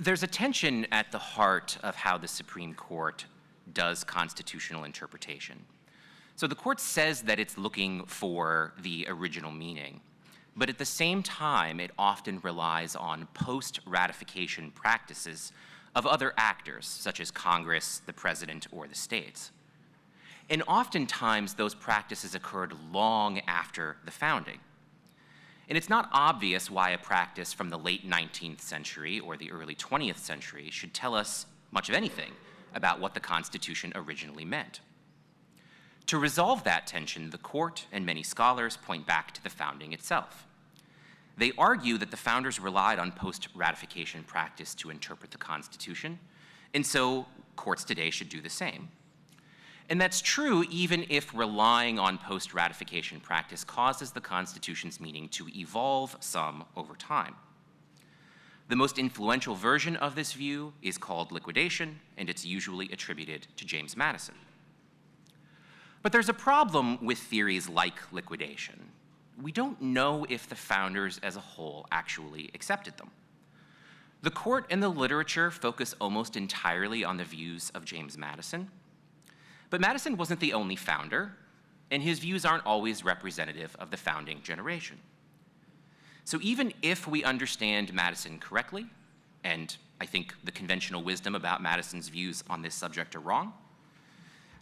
There's a tension at the heart of how the Supreme Court does constitutional interpretation. So the court says that it's looking for the original meaning, but at the same time, it often relies on post-ratification practices of other actors, such as Congress, the president, or the states. And oftentimes, those practices occurred long after the founding. And it's not obvious why a practice from the late 19th century or the early 20th century should tell us much of anything about what the Constitution originally meant. To resolve that tension, the court and many scholars point back to the founding itself. They argue that the founders relied on post-ratification practice to interpret the Constitution, and so courts today should do the same. And that's true even if relying on post-ratification practice causes the Constitution's meaning to evolve some over time. The most influential version of this view is called liquidation, and it's usually attributed to James Madison. But there's a problem with theories like liquidation. We don't know if the founders as a whole actually accepted them. The court and the literature focus almost entirely on the views of James Madison. But Madison wasn't the only founder, and his views aren't always representative of the founding generation. So even if we understand Madison correctly, and I think the conventional wisdom about Madison's views on this subject are wrong,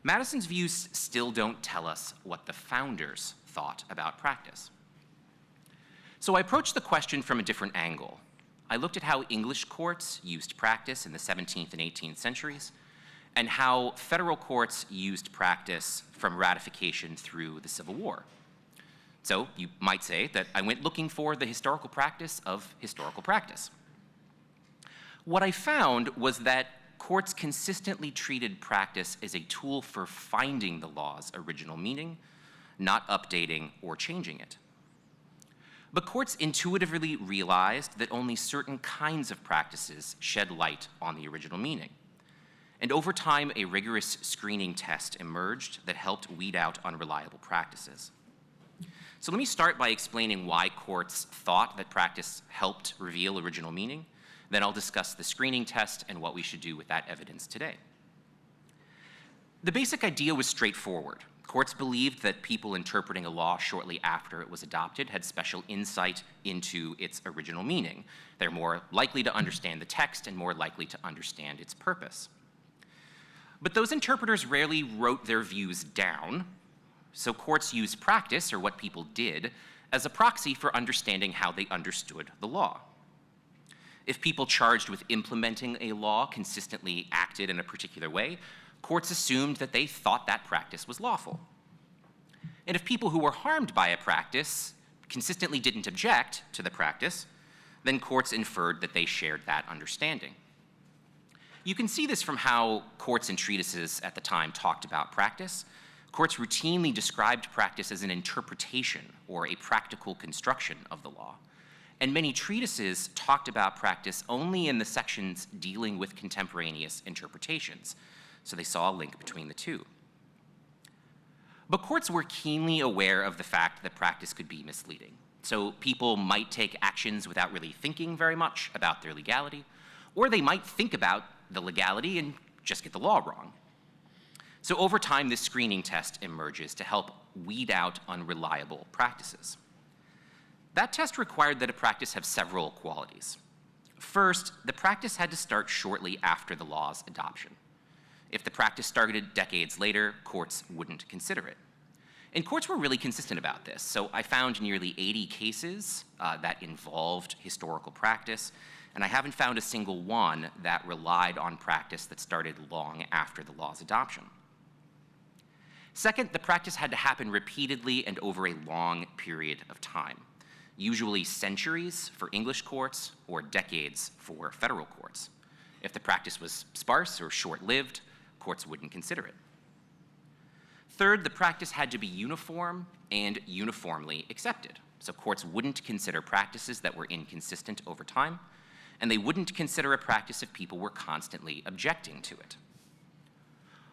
Madison's views still don't tell us what the founders thought about practice. So I approached the question from a different angle. I looked at how English courts used practice in the 17th and 18th centuries, and how federal courts used practice from ratification through the Civil War. So you might say that I went looking for the historical practice of historical practice. What I found was that courts consistently treated practice as a tool for finding the law's original meaning, not updating or changing it. But courts intuitively realized that only certain kinds of practices shed light on the original meaning. And over time, a rigorous screening test emerged that helped weed out unreliable practices. So let me start by explaining why courts thought that practice helped reveal original meaning. Then I'll discuss the screening test and what we should do with that evidence today. The basic idea was straightforward. Courts believed that people interpreting a law shortly after it was adopted had special insight into its original meaning. They're more likely to understand the text and more likely to understand its purpose. But those interpreters rarely wrote their views down, so courts used practice, or what people did, as a proxy for understanding how they understood the law. If people charged with implementing a law consistently acted in a particular way, courts assumed that they thought that practice was lawful. And if people who were harmed by a practice consistently didn't object to the practice, then courts inferred that they shared that understanding. You can see this from how courts and treatises at the time talked about practice. Courts routinely described practice as an interpretation or a practical construction of the law. And many treatises talked about practice only in the sections dealing with contemporaneous interpretations. So they saw a link between the two. But courts were keenly aware of the fact that practice could be misleading. So people might take actions without really thinking very much about their legality, or they might think about the legality and just get the law wrong. So over time, this screening test emerges to help weed out unreliable practices. That test required that a practice have several qualities. First, the practice had to start shortly after the law's adoption. If the practice started decades later, courts wouldn't consider it. And courts were really consistent about this. So I found nearly 80 cases that involved historical practice, and I haven't found a single one that relied on practice that started long after the law's adoption. Second, the practice had to happen repeatedly and over a long period of time, usually centuries for English courts or decades for federal courts. If the practice was sparse or short-lived, courts wouldn't consider it. Third, the practice had to be uniform and uniformly accepted. So courts wouldn't consider practices that were inconsistent over time, and they wouldn't consider a practice if people were constantly objecting to it.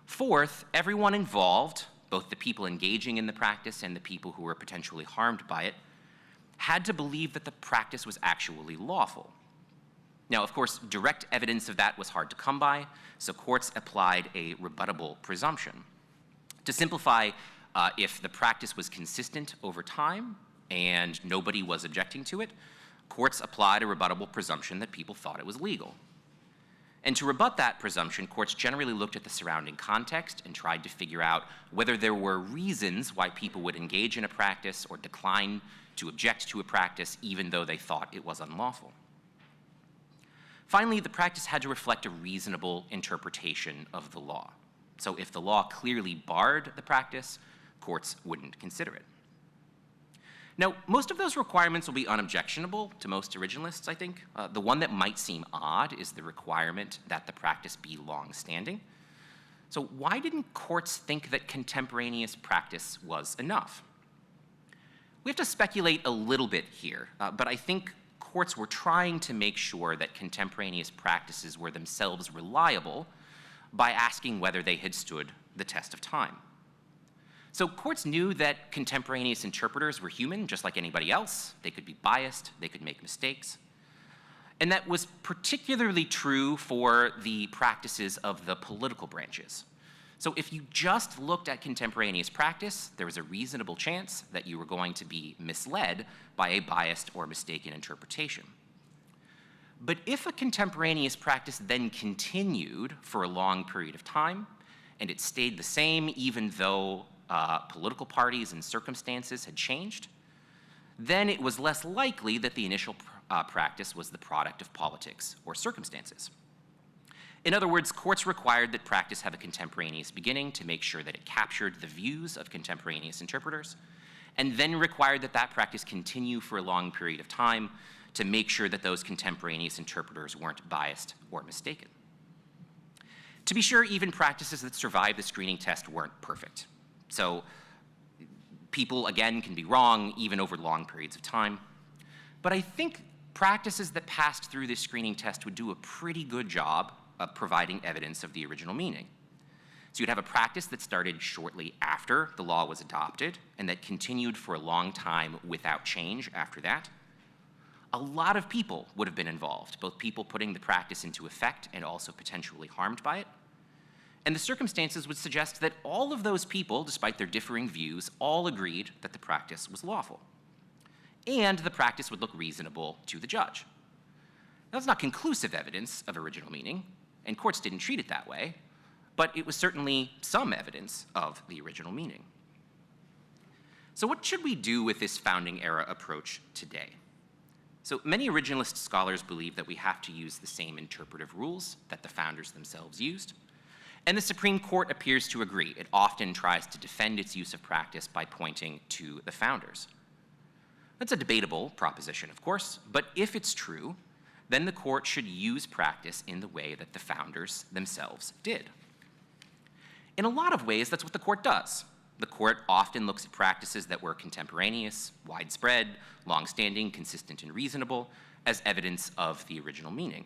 Fourth, everyone involved, both the people engaging in the practice and the people who were potentially harmed by it, had to believe that the practice was actually lawful. Now, of course, direct evidence of that was hard to come by, so courts applied a rebuttable presumption. To simplify, if the practice was consistent over time and nobody was objecting to it, courts applied a rebuttable presumption that people thought it was legal. And to rebut that presumption, courts generally looked at the surrounding context and tried to figure out whether there were reasons why people would engage in a practice or decline to object to a practice even though they thought it was unlawful. Finally, the practice had to reflect a reasonable interpretation of the law. So if the law clearly barred the practice, courts wouldn't consider it. Now, most of those requirements will be unobjectionable to most originalists, I think. The one that might seem odd is the requirement that the practice be long-standing. So why didn't courts think that contemporaneous practice was enough? We have to speculate a little bit here, but I think courts were trying to make sure that contemporaneous practices were themselves reliable by asking whether they had stood the test of time. So courts knew that contemporaneous interpreters were human, just like anybody else. They could be biased, they could make mistakes. And that was particularly true for the practices of the political branches. So if you just looked at contemporaneous practice, there was a reasonable chance that you were going to be misled by a biased or mistaken interpretation. But if a contemporaneous practice then continued for a long period of time, and it stayed the same even though political parties and circumstances had changed, then it was less likely that the initial practice was the product of politics or circumstances. In other words, courts required that practice have a contemporaneous beginning to make sure that it captured the views of contemporaneous interpreters, and then required that that practice continue for a long period of time to make sure that those contemporaneous interpreters weren't biased or mistaken. To be sure, even practices that survived the screening test weren't perfect. So people, again, can be wrong even over long periods of time. But I think practices that passed through this screening test would do a pretty good job of providing evidence of the original meaning. So you'd have a practice that started shortly after the law was adopted and that continued for a long time without change after that. A lot of people would have been involved, both people putting the practice into effect and also potentially harmed by it. And the circumstances would suggest that all of those people, despite their differing views, all agreed that the practice was lawful. And the practice would look reasonable to the judge. That's not conclusive evidence of original meaning, and courts didn't treat it that way, but it was certainly some evidence of the original meaning. So what should we do with this founding era approach today? So many originalist scholars believe that we have to use the same interpretive rules that the founders themselves used. And the Supreme Court appears to agree. It often tries to defend its use of practice by pointing to the founders. That's a debatable proposition, of course, but if it's true, then the court should use practice in the way that the founders themselves did. In a lot of ways, that's what the court does. The court often looks at practices that were contemporaneous, widespread, long-standing, consistent, and reasonable as evidence of the original meaning.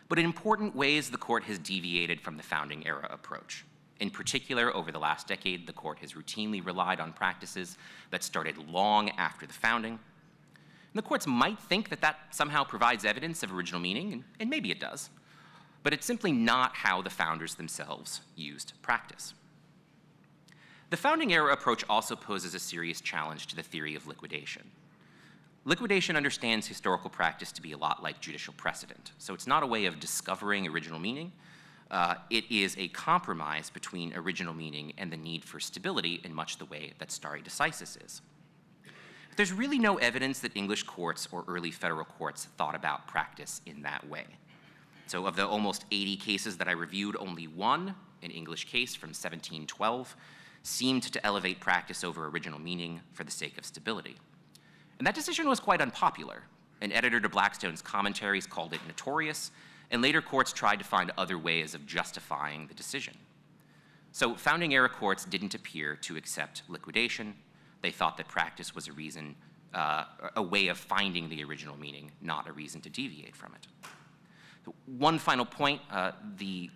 But in important ways, the court has deviated from the founding era approach. In particular, over the last decade, the court has routinely relied on practices that started long after the founding. And the courts might think that that somehow provides evidence of original meaning, and maybe it does, but it's simply not how the founders themselves used practice. The founding era approach also poses a serious challenge to the theory of liquidation. Liquidation understands historical practice to be a lot like judicial precedent. So it's not a way of discovering original meaning. It is a compromise between original meaning and the need for stability in much the way that stare decisis is. There's really no evidence that English courts or early federal courts thought about practice in that way. So of the almost 80 cases that I reviewed, only one, an English case from 1712, seemed to elevate practice over original meaning for the sake of stability. And that decision was quite unpopular. An editor to Blackstone's commentaries called it notorious, and later courts tried to find other ways of justifying the decision. So founding era courts didn't appear to accept liquidation. They thought that practice was a way of finding the original meaning, not a reason to deviate from it. One final point, the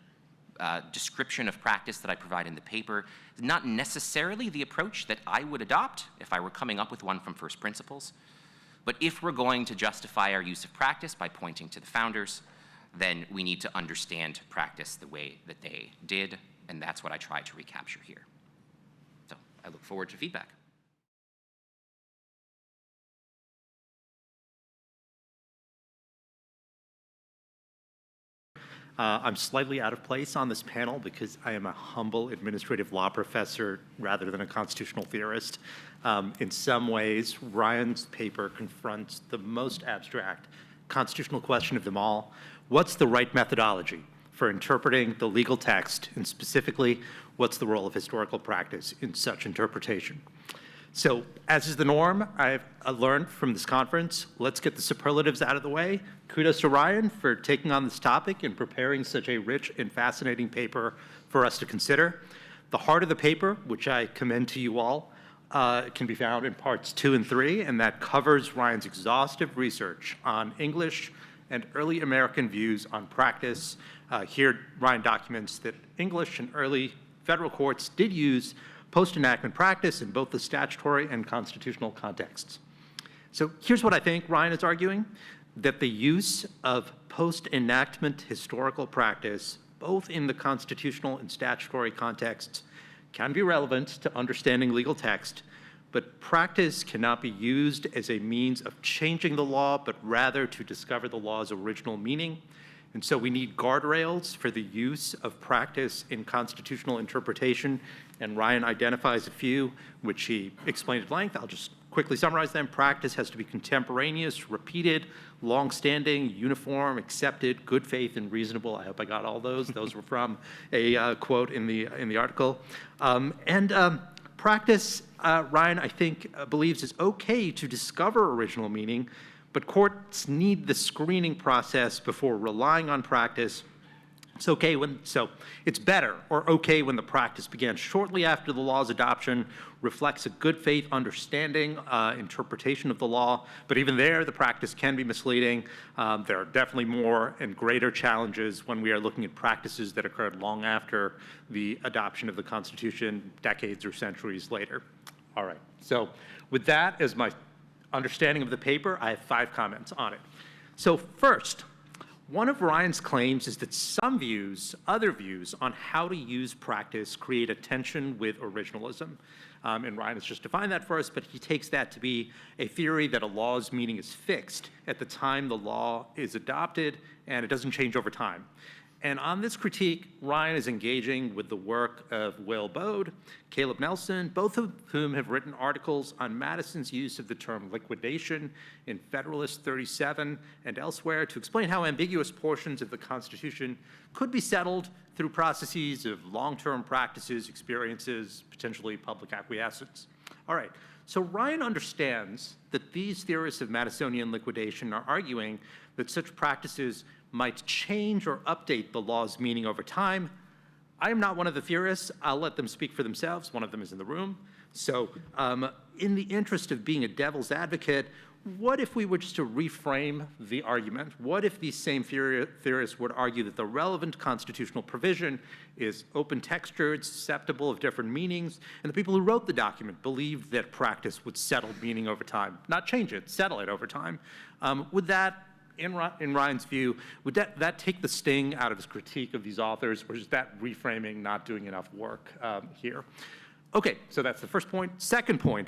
description of practice that I provide in the paper is not necessarily the approach that I would adopt if I were coming up with one from first principles. But if we're going to justify our use of practice by pointing to the founders, then we need to understand practice the way that they did, and that's what I try to recapture here. So I look forward to feedback. I'm slightly out of place on this panel because I am a humble administrative law professor rather than a constitutional theorist. In some ways, Ryan's paper confronts the most abstract constitutional question of them all. What's the right methodology for interpreting the legal text, and specifically, what's the role of historical practice in such interpretation? So, as is the norm, I've learned from this conference, let's get the superlatives out of the way. Kudos to Ryan for taking on this topic and preparing such a rich and fascinating paper for us to consider. The heart of the paper, which I commend to you all, can be found in parts 2 and 3, and that covers Ryan's exhaustive research on English and early American views on practice. Here, Ryan documents that English and early federal courts did use post-enactment practice in both the statutory and constitutional contexts. So here's what I think Ryan is arguing, that the use of post-enactment historical practice, both in the constitutional and statutory contexts, can be relevant to understanding legal text, but practice cannot be used as a means of changing the law, but rather to discover the law's original meaning. And so we need guardrails for the use of practice in constitutional interpretation, and Ryan identifies a few, which he explained at length. I'll just quickly summarize them. Practice has to be contemporaneous, repeated, long-standing, uniform, accepted, good faith, and reasonable. I hope I got all those. Those were from a quote in the article. Practice, Ryan, I think, believes it's okay to discover original meaning, but courts need the screening process before relying on practice. It's okay so it's better or okay when the practice began shortly after the law's adoption, reflects a good faith understanding, interpretation of the law, but even there, the practice can be misleading. There are definitely more and greater challenges when we are looking at practices that occurred long after the adoption of the Constitution, decades or centuries later. All right, so with that as my understanding of the paper, I have 5 comments on it. So first, one of Ryan's claims is that some views, other views, on how to use practice create a tension with originalism. And Ryan has just defined that for us, but he takes that to be a theory that a law's meaning is fixed at the time the law is adopted, and it doesn't change over time. And on this critique, Ryan is engaging with the work of Will Bode, Caleb Nelson, both of whom have written articles on Madison's use of the term liquidation in Federalist 37 and elsewhere to explain how ambiguous portions of the Constitution could be settled through processes of long-term practices, experiences, potentially public acquiescence. All right, so Ryan understands that these theorists of Madisonian liquidation are arguing that such practices might change or update the law's meaning over time. I am not one of the theorists. I'll let them speak for themselves. One of them is in the room. So in the interest of being a devil's advocate, what if we were just to reframe the argument? What if these same theorists would argue that the relevant constitutional provision is open-textured, susceptible of different meanings, and the people who wrote the document believed that practice would settle meaning over time, not change it, settle it over time? Would that, in Ryan's view, would that take the sting out of his critique of these authors, or is that reframing not doing enough work here? Okay, so that's the first point. Second point,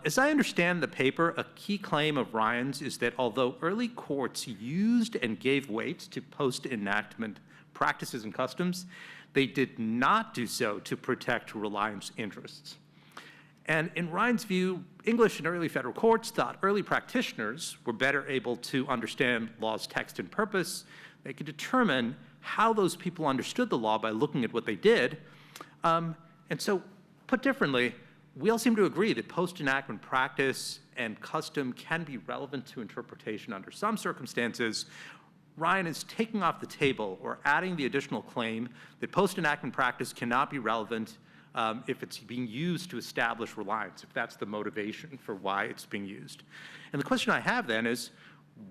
as I understand the paper, a key claim of Ryan's is that although early courts used and gave weight to post-enactment practices and customs, they did not do so to protect reliance interests. And in Ryan's view, English and early federal courts thought early practitioners were better able to understand law's text and purpose. They could determine how those people understood the law by looking at what they did. And so, put differently, we all seem to agree that post-enactment practice and custom can be relevant to interpretation under some circumstances. Ryan is taking off the table or adding the additional claim that post-enactment practice cannot be relevant if it's being used to establish reliance, if that's the motivation for why it's being used. And the question I have then is,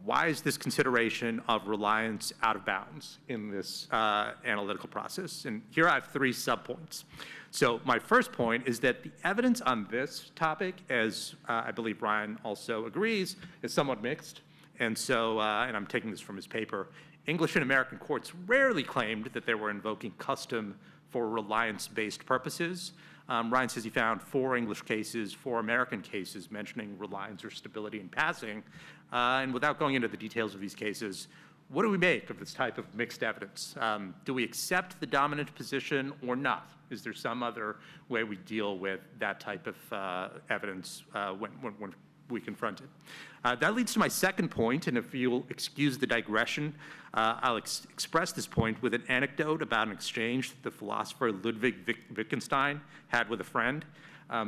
why is this consideration of reliance out of bounds in this analytical process? And here I have 3 subpoints. So my first point is that the evidence on this topic, as I believe Ryan also agrees, is somewhat mixed. And so, and I'm taking this from his paper, English and American courts rarely claimed that they were invoking custom for reliance-based purposes. Ryan says he found 4 English cases, 4 American cases mentioning reliance or stability in passing. And without going into the details of these cases, what do we make of this type of mixed evidence? Do we accept the dominant position or not? Is there some other way we deal with that type of evidence when we confront it? That leads to my second point, and if you'll excuse the digression, I'll express this point with an anecdote about an exchange that the philosopher Ludwig Wittgenstein had with a friend.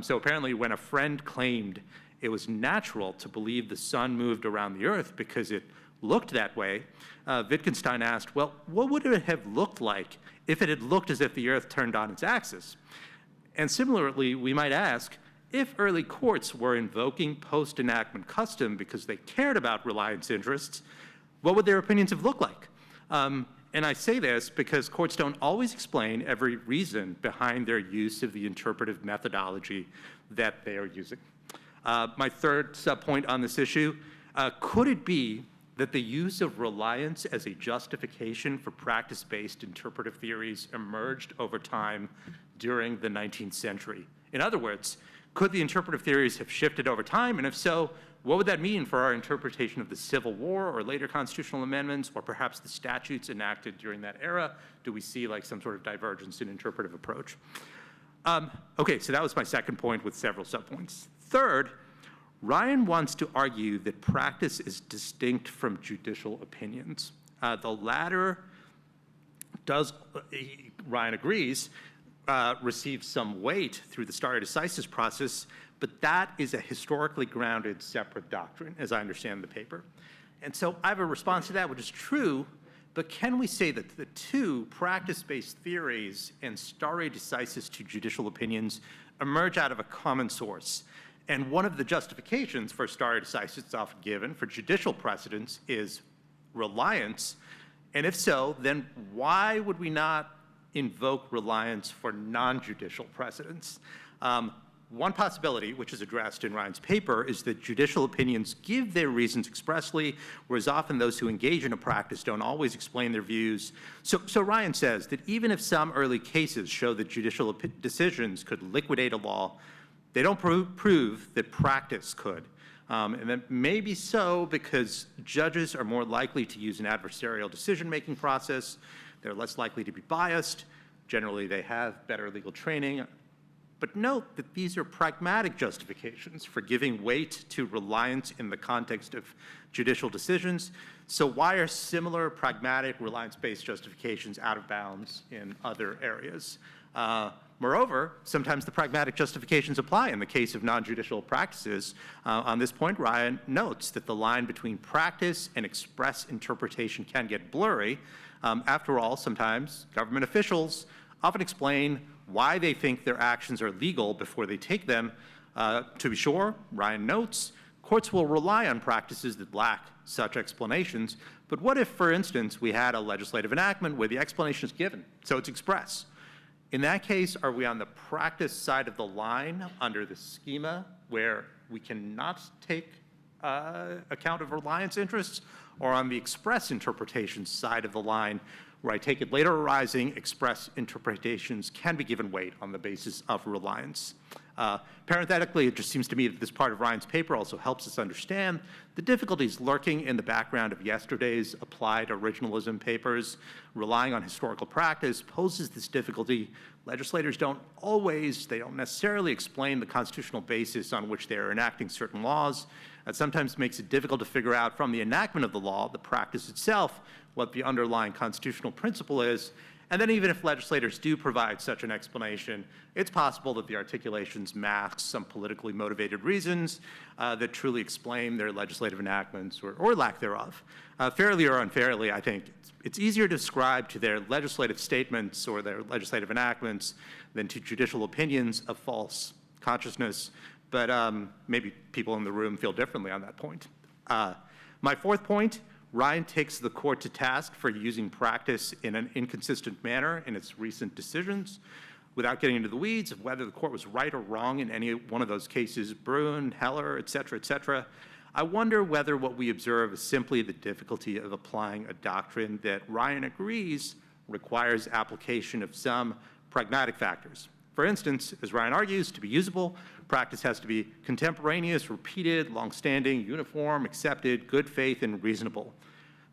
So apparently when a friend claimed it was natural to believe the sun moved around the earth because it looked that way, Wittgenstein asked, well, what would it have looked like if it had looked as if the earth turned on its axis? And similarly, we might ask, if early courts were invoking post-enactment custom because they cared about reliance interests, what would their opinions have looked like? And I say this because courts don't always explain every reason behind their use of the interpretive methodology that they are using. My third subpoint on this issue, could it be that the use of reliance as a justification for practice-based interpretive theories emerged over time during the 19th century? In other words, could the interpretive theories have shifted over time? And if so, what would that mean for our interpretation of the Civil War or later constitutional amendments, or perhaps the statutes enacted during that era? Do we see like some sort of divergence in interpretive approach? Okay, so that was my second point with several subpoints. Third, Ryan wants to argue that practice is distinct from judicial opinions. The latter does, Ryan agrees, receive some weight through the stare decisis process, but that is a historically grounded separate doctrine, as I understand the paper. And so I have a response to that, which is true, but can we say that the 2 practice-based theories and stare decisis to judicial opinions emerge out of a common source? And one of the justifications for stare decisis often given for judicial precedents is reliance. And if so, then why would we not invoke reliance for non-judicial precedents? One possibility, which is addressed in Ryan's paper, is that judicial opinions give their reasons expressly, whereas often those who engage in a practice don't always explain their views. So Ryan says that even if some early cases show that judicial decisions could liquidate a law, they don't prove that practice could. And that may be so because judges are more likely to use an adversarial decision-making process. They're less likely to be biased. Generally, they have better legal training. But note that these are pragmatic justifications for giving weight to reliance in the context of judicial decisions. So why are similar pragmatic reliance-based justifications out of bounds in other areas? Moreover, sometimes the pragmatic justifications apply in the case of non-judicial practices. On this point, Ryan notes that the line between practice and express interpretation can get blurry. After all, sometimes government officials often explain why they think their actions are legal before they take them. To be sure, Ryan notes, courts will rely on practices that lack such explanations. But what if, for instance, we had a legislative enactment where the explanation is given, so it's express? In that case, are we on the practice side of the line under the schema where we cannot take account of reliance interests, or on the express interpretation side of the line where I take it later arising express interpretations can be given weight on the basis of reliance? Parenthetically, it just seems to me that this part of Ryan's paper also helps us understand the difficulties lurking in the background of yesterday's applied originalism papers. Relying on historical practice poses this difficulty. Legislators don't necessarily explain the constitutional basis on which they are enacting certain laws. That sometimes makes it difficult to figure out from the enactment of the law, the practice itself, what the underlying constitutional principle is. And then even if legislators do provide such an explanation, it's possible that the articulations mask some politically motivated reasons that truly explain their legislative enactments or lack thereof. Fairly or unfairly, I think it's easier to ascribe to their legislative statements or their legislative enactments than to judicial opinions of false consciousness. But maybe people in the room feel differently on that point. My fourth point, Ryan takes the court to task for using practice in an inconsistent manner in its recent decisions. Without getting into the weeds of whether the court was right or wrong in any one of those cases, Bruin, Heller, et cetera, I wonder whether what we observe is simply the difficulty of applying a doctrine that Ryan agrees requires application of some pragmatic factors. For instance, as Ryan argues, to be usable, practice has to be contemporaneous, repeated, longstanding, uniform, accepted, good faith, and reasonable.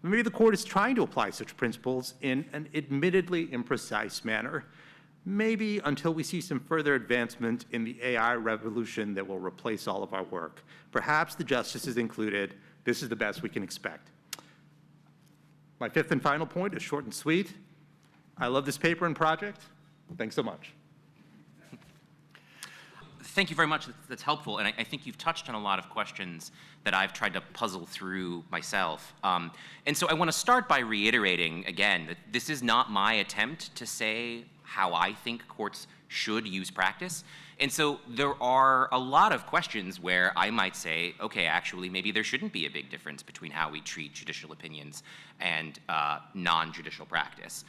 Maybe the court is trying to apply such principles in an admittedly imprecise manner, maybe until we see some further advancement in the AI revolution that will replace all of our work. Perhaps the justices included, this is the best we can expect. My fifth and final point is short and sweet. I love this paper and project. Thanks so much. Thank you very much. That's helpful. And I think you've touched on a lot of questions that I've tried to puzzle through myself. And so I want to start by reiterating, again, that this is not my attempt to say how I think courts should use practice. And so there are a lot of questions where I might say, okay, actually, maybe there shouldn't be a big difference between how we treat judicial opinions and non-judicial practice.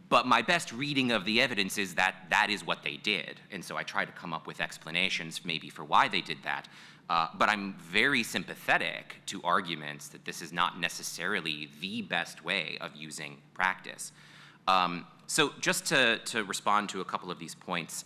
But my best reading of the evidence is that that is what they did. And so I try to come up with explanations maybe for why they did that. But I'm very sympathetic to arguments that this is not necessarily the best way of using practice. So just to respond to a couple of these points,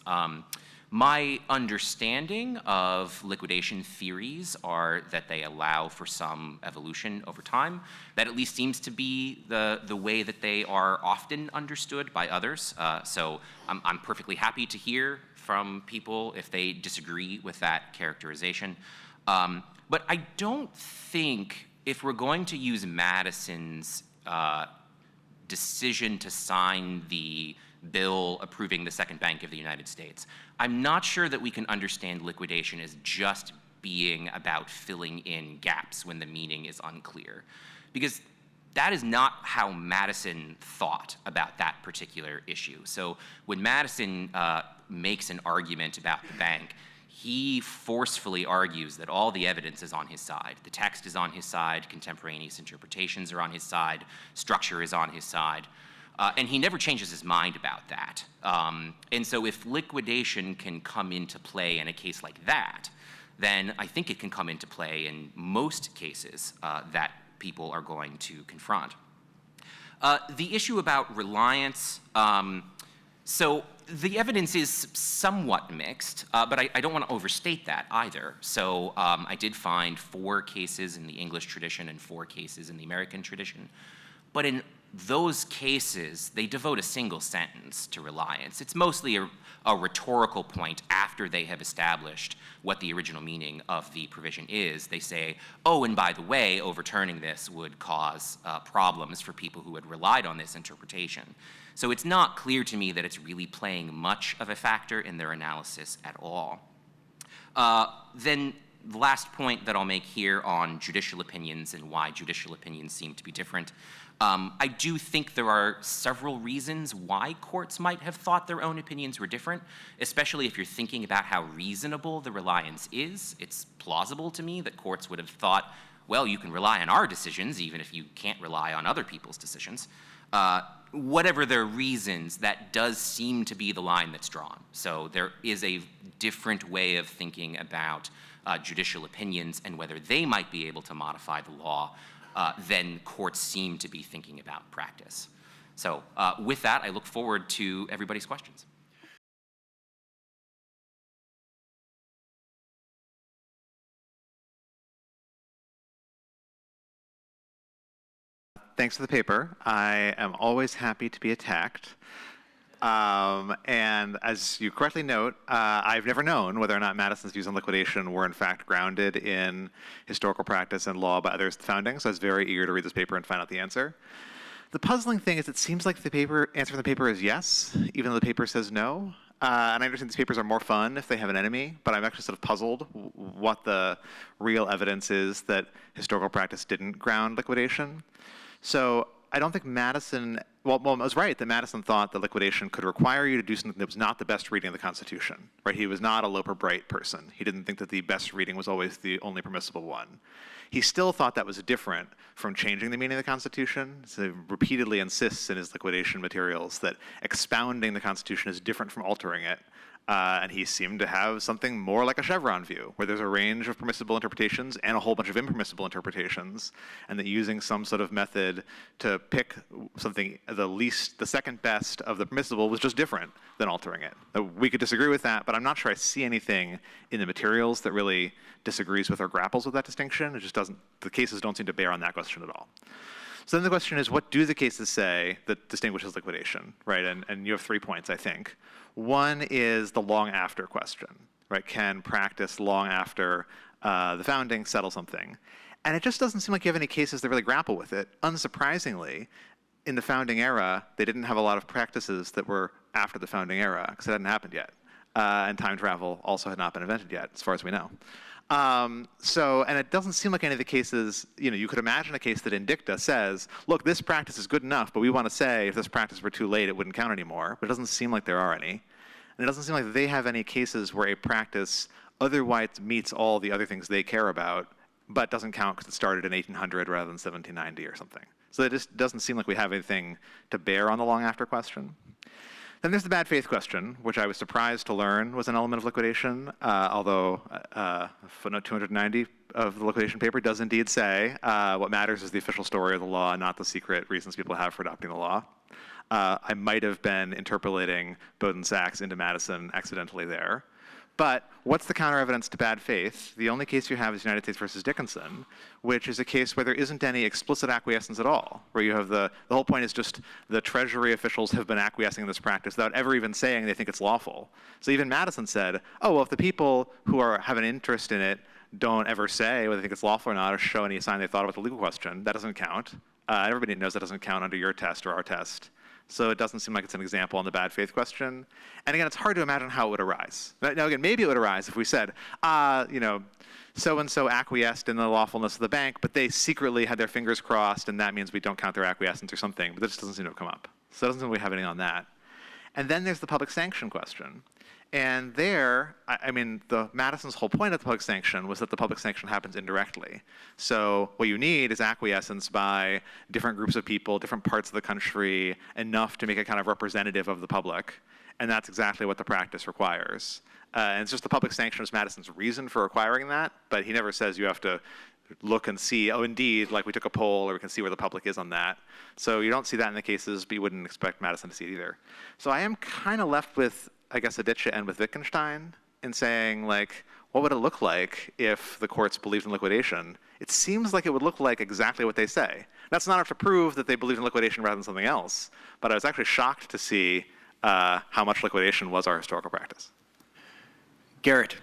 my understanding of liquidation theories are that they allow for some evolution over time. That at least seems to be the way that they are often understood by others. So I'm perfectly happy to hear from people if they disagree with that characterization. But I don't think if we're going to use Madison's decision to sign the bill approving the Second Bank of the United States, I'm not sure that we can understand liquidation as just being about filling in gaps when the meaning is unclear. Because that is not how Madison thought about that particular issue. So when Madison makes an argument about the bank, he forcefully argues that all the evidence is on his side. The text is on his side, contemporaneous interpretations are on his side, structure is on his side. And he never changes his mind about that. And so if liquidation can come into play in a case like that, then I think it can come into play in most cases that people are going to confront. The issue about reliance, so the evidence is somewhat mixed, but I don't want to overstate that either. So I did find 4 cases in the English tradition and 4 cases in the American tradition. But in those cases, they devote a single sentence to reliance. It's mostly a rhetorical point after they have established what the original meaning of the provision is. They say, oh, and by the way, overturning this would cause problems for people who had relied on this interpretation. So it's not clear to me that it's really playing much of a factor in their analysis at all. Then the last point that I'll make here on judicial opinions and why judicial opinions seem to be different. I do think there are several reasons why courts might have thought their own opinions were different, especially if you're thinking about how reasonable the reliance is. It's plausible to me that courts would have thought, well, you can rely on our decisions even if you can't rely on other people's decisions. Whatever their reasons, that does seem to be the line that's drawn. So there is a different way of thinking about judicial opinions and whether they might be able to modify the law than courts seem to be thinking about practice. So with that, I look forward to everybody's questions. Thanks for the paper. I am always happy to be attacked. And as you correctly note, I've never known whether or not Madison's views on liquidation were in fact grounded in historical practice and law by others at the founding, so I was very eager to read this paper and find out the answer. The puzzling thing is it seems like the answer in the paper is yes, even though the paper says no. And I understand these papers are more fun if they have an enemy, but I'm actually sort of puzzled what the real evidence is that historical practice didn't ground liquidation. So I don't think Madison, well, I was right that Madison thought that liquidation could require you to do something that was not the best reading of the Constitution, right? He was not a Loper-Bright person. He didn't think that the best reading was always the only permissible one. He still thought that was different from changing the meaning of the Constitution. So he repeatedly insists in his liquidation materials that expounding the Constitution is different from altering it. And he seemed to have something more like a Chevron view, where there's a range of permissible interpretations and a whole bunch of impermissible interpretations, and that using some sort of method to pick something the second best of the permissible was just different than altering it. We could disagree with that, but I'm not sure I see anything in the materials that really disagrees with or grapples with that distinction. It just doesn't, the cases don't seem to bear on that question at all. So then the question is, what do the cases say that distinguishes liquidation, right? And you have 3 points, I think. One is the long after question, right? Can practice long after the founding settle something? And it just doesn't seem like you have any cases that really grapple with it. Unsurprisingly, in the founding era, they didn't have a lot of practices that were after the founding era, because it hadn't happened yet. And time travel also had not been invented yet, as far as we know. And it doesn't seem like any of the cases, you could imagine a case that in dicta says, look, this practice is good enough, but we want to say if this practice were too late, it wouldn't count anymore. But it doesn't seem like there are any. And it doesn't seem like they have any cases where a practice otherwise meets all the other things they care about, but doesn't count because it started in 1800 rather than 1790 or something. So it just doesn't seem like we have anything to bear on the long after question. Then there's the bad faith question, which I was surprised to learn was an element of liquidation, although footnote 290 of the liquidation paper does indeed say what matters is the official story of the law, not the secret reasons people have for adopting the law. I might have been interpolating Bowden-Sachs into Madison accidentally there. But what's the counter evidence to bad faith? The only case you have is United States versus Dickinson, which is a case where there isn't any explicit acquiescence at all, where you have the whole point is just the Treasury officials have been acquiescing in this practice without ever even saying they think it's lawful. So even Madison said, oh, well, if the people who have an interest in it don't ever say whether they think it's lawful or not or show any sign they thought about the legal question, that doesn't count. Everybody knows that doesn't count under your test or our test. So it doesn't seem like it's an example on the bad faith question. And again, it's hard to imagine how it would arise. Now again, maybe it would arise if we said, so-and-so acquiesced in the lawfulness of the bank, but they secretly had their fingers crossed, and that means we don't count their acquiescence or something. But that just doesn't seem to have come up. So it doesn't seem like we have anything on that. And then there's the public sanction question. And there, Madison's whole point of the public sanction was that the public sanction happens indirectly. So what you need is acquiescence by different groups of people, different parts of the country, enough to make it kind of representative of the public. And that's exactly what the practice requires. And it's just the public sanction is Madison's reason for requiring that, but he never says you have to look and see, oh, indeed, like we took a poll, or we can see where the public is on that. So you don't see that in the cases, but you wouldn't expect Madison to see it either. So I am kind of left with, I guess, Aditya and with Wittgenstein in saying, like, what would it look like if the courts believed in liquidation? It seems like it would look like exactly what they say. That's not enough to prove that they believed in liquidation rather than something else, but I was actually shocked to see how much liquidation was our historical practice. Garrett.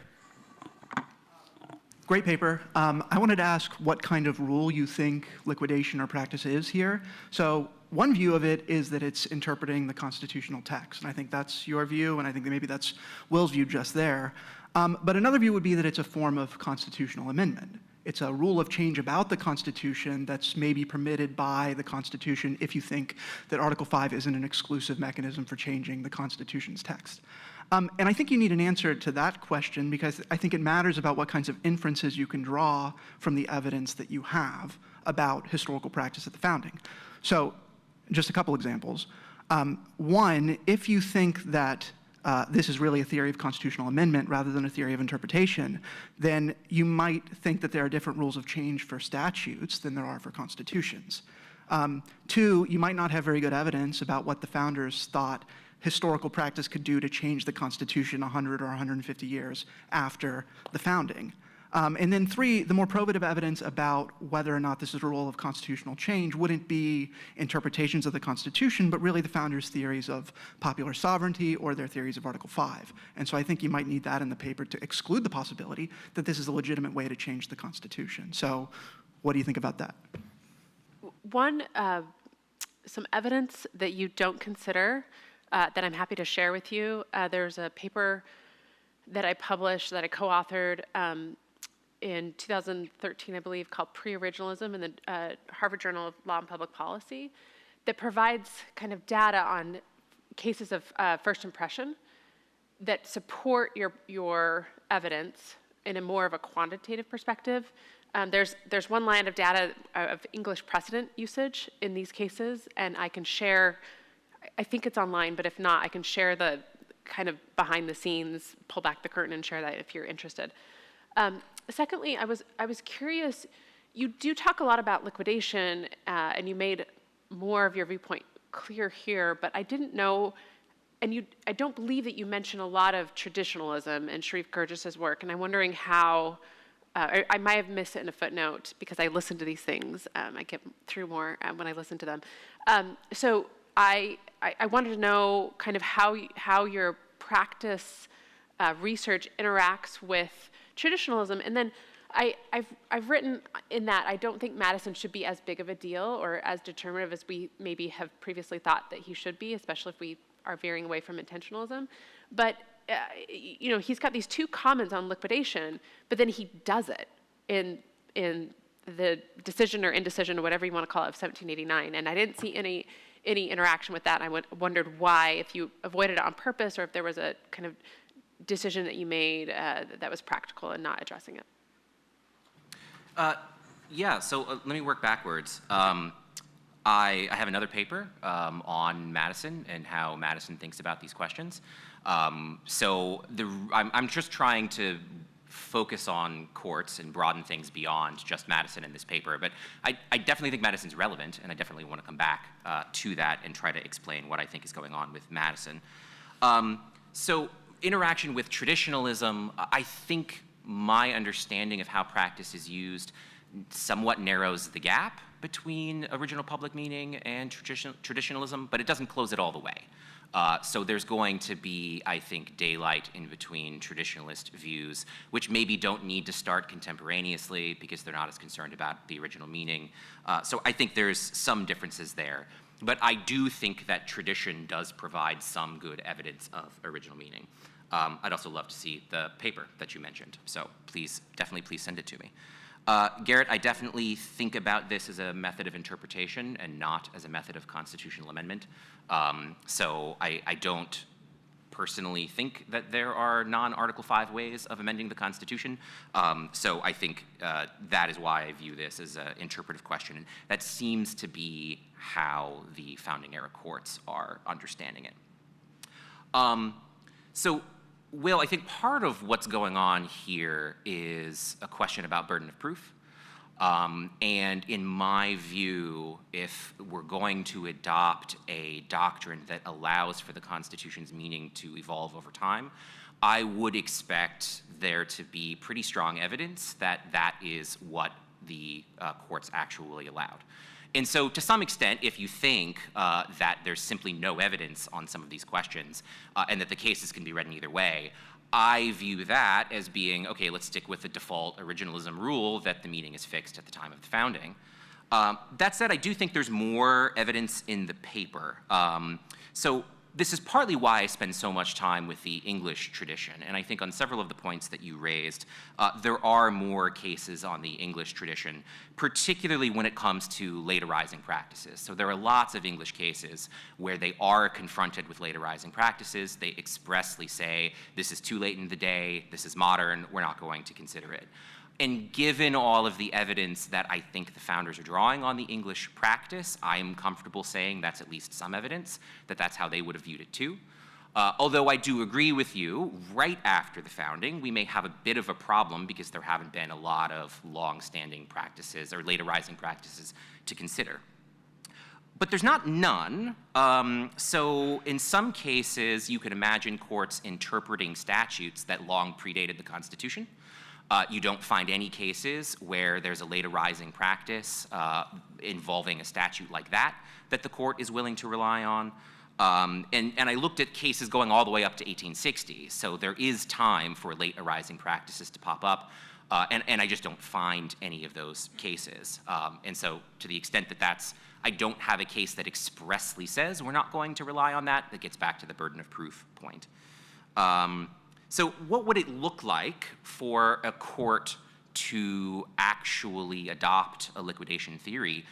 Great paper. I wanted to ask what kind of rule you think liquidation or practice is here. So one view of it is that it's interpreting the constitutional text, and I think that's your view, and I think that maybe that's Will's view just there. But another view would be that it's a form of constitutional amendment. It's a rule of change about the Constitution that's maybe permitted by the Constitution if you think that Article 5 isn't an exclusive mechanism for changing the Constitution's text. And I think you need an answer to that question because I think it matters about what kinds of inferences you can draw from the evidence that you have about historical practice at the founding. So just a couple examples. One, if you think that this is really a theory of constitutional amendment rather than a theory of interpretation, then you might think that there are different rules of change for statutes than there are for constitutions. Two, you might not have very good evidence about what the founders thought historical practice could do to change the Constitution 100 or 150 years after the founding. And then three, the more probative evidence about whether or not this is a rule of constitutional change wouldn't be interpretations of the Constitution, but really the founders' theories of popular sovereignty or their theories of Article 5. And so I think you might need that in the paper to exclude the possibility that this is a legitimate way to change the Constitution. So what do you think about that? One, some evidence that you don't consider that I'm happy to share with you. There's a paper that I published, that I co-authored in 2013, I believe, called Pre-Originalism in the Harvard Journal of Law and Public Policy. that provides kind of data on cases of first impression that support your evidence in a more of a quantitative perspective. There's one line of data of English precedent usage in these cases, and I can share, I think it's online, but if not, I can share the kind of behind the scenes, pull back the curtain and share that if you're interested. Secondly, I was curious, you do talk a lot about liquidation, and you made more of your viewpoint clear here, but I didn't know, and I don't believe that you mention a lot of traditionalism in Sharif Gurgis's work, and I'm wondering how, I might have missed it in a footnote because I listen to these things. I get through more when I listen to them. So I wanted to know kind of how your practice research interacts with traditionalism, and then I've written in that I don't think Madison should be as big of a deal or as determinative as we maybe have previously thought that he should be, especially if we are veering away from intentionalism. But you know, he's got these two comments on liquidation, but then he does it in the decision or indecision or whatever you want to call it of 1789, and I didn't see any interaction with that. I wondered why, if you avoided it on purpose, or if there was a kind of decision that you made that was practical and not addressing it. Yeah, so let me work backwards. I have another paper on Madison and how Madison thinks about these questions. So I'm just trying to focus on courts and broaden things beyond just Madison in this paper. But I definitely think Madison's relevant, and I definitely want to come back to that and try to explain what I think is going on with Madison. So interaction with traditionalism, I think my understanding of how practice is used somewhat narrows the gap between original public meaning and traditionalism, but it doesn't close it all the way. So there's going to be, I think, daylight in between traditionalist views, which maybe don't need to start contemporaneously because they're not as concerned about the original meaning. So I think there's some differences there. But I do think that tradition does provide some good evidence of original meaning. I'd also love to see the paper that you mentioned. So please, definitely please send it to me. Garrett, I definitely think about this as a method of interpretation and not as a method of constitutional amendment. So I don't personally think that there are non-Article 5 ways of amending the Constitution. So I think that is why I view this as an interpretive question. And that seems to be how the founding era courts are understanding it. So Will, I think part of what's going on here is a question about burden of proof. And in my view, if we're going to adopt a doctrine that allows for the Constitution's meaning to evolve over time, I would expect there to be pretty strong evidence that that is what the courts actually allowed. And so to some extent, if you think that there's simply no evidence on some of these questions and that the cases can be read in either way, I view that as being, okay, let's stick with the default originalism rule that the meaning is fixed at the time of the founding. That said, I do think there's more evidence in the paper. So this is partly why I spend so much time with the English tradition. And I think on several of the points that you raised, there are more cases on the English tradition, particularly when it comes to late arising practices. So there are lots of English cases where they are confronted with late arising practices. They expressly say, this is too late in the day, this is modern, we're not going to consider it. And given all of the evidence that I think the founders are drawing on the English practice, I am comfortable saying that's at least some evidence that that's how they would have viewed it too. Although I do agree with you, right after the founding, we may have a bit of a problem because there haven't been a lot of long-standing practices or late arising practices to consider. But there's not none. So in some cases, you could imagine courts interpreting statutes that long predated the Constitution. You don't find any cases where there's a late arising practice involving a statute like that the court is willing to rely on. And I looked at cases going all the way up to 1860. So there is time for late arising practices to pop up. And I just don't find any of those cases. And so to the extent that I don't have a case that expressly says we're not going to rely on that, that gets back to the burden of proof point. So what would it look like for a court to actually adopt a liquidation theory?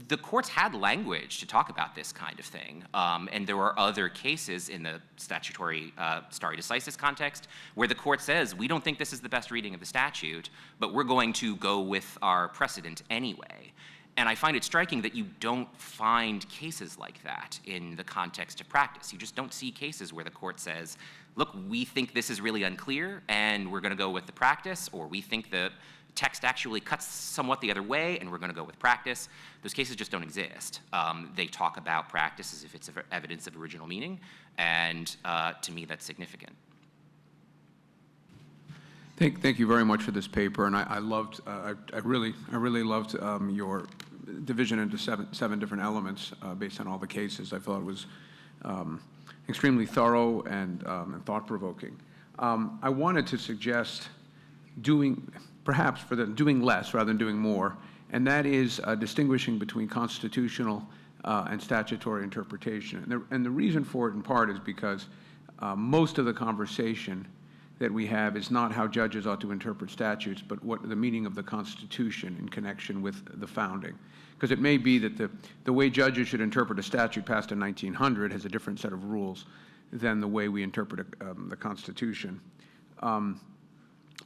the courts had language to talk about this kind of thing, and there are other cases in the statutory stare decisis context where the court says, we don't think this is the best reading of the statute, but we're going to go with our precedent anyway. And I find it striking that you don't find cases like that in the context of practice. You just don't see cases where the court says, look, we think this is really unclear, and we're going to go with the practice, or we think the text actually cuts somewhat the other way, and we're going to go with practice. Those cases just don't exist. They talk about practice as if it's evidence of original meaning, and to me, that's significant. Thank you very much for this paper, and I really loved your division into seven different elements based on all the cases. I thought it was extremely thorough and thought-provoking. I wanted to suggest doing less rather than doing more, and that is distinguishing between constitutional and statutory interpretation. And the reason for it, in part, is because most of the conversation that we have is not how judges ought to interpret statutes, but what the meaning of the Constitution in connection with the founding. Because it may be that the way judges should interpret a statute passed in 1900 has a different set of rules than the way we interpret the Constitution.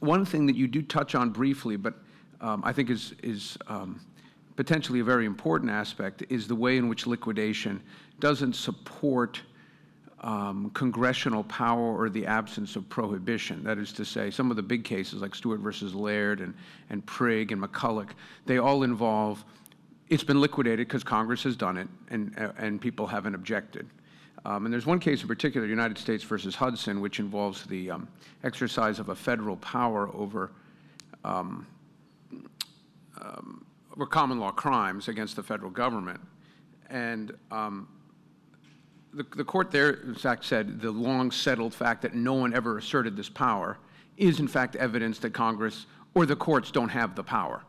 One thing that you do touch on briefly, but I think is potentially a very important aspect, is the way in which liquidation doesn't support congressional power or the absence of prohibition. That is to say, some of the big cases like Stewart versus Laird and Prigg and McCulloch, they all involve, it's been liquidated because Congress has done it and people haven't objected. And there's one case in particular, United States versus Hudson, which involves the exercise of a federal power over common law crimes against the federal government. And the court there, in fact, said the long settled fact that no one ever asserted this power is, in fact, evidence that Congress or the courts don't have the power.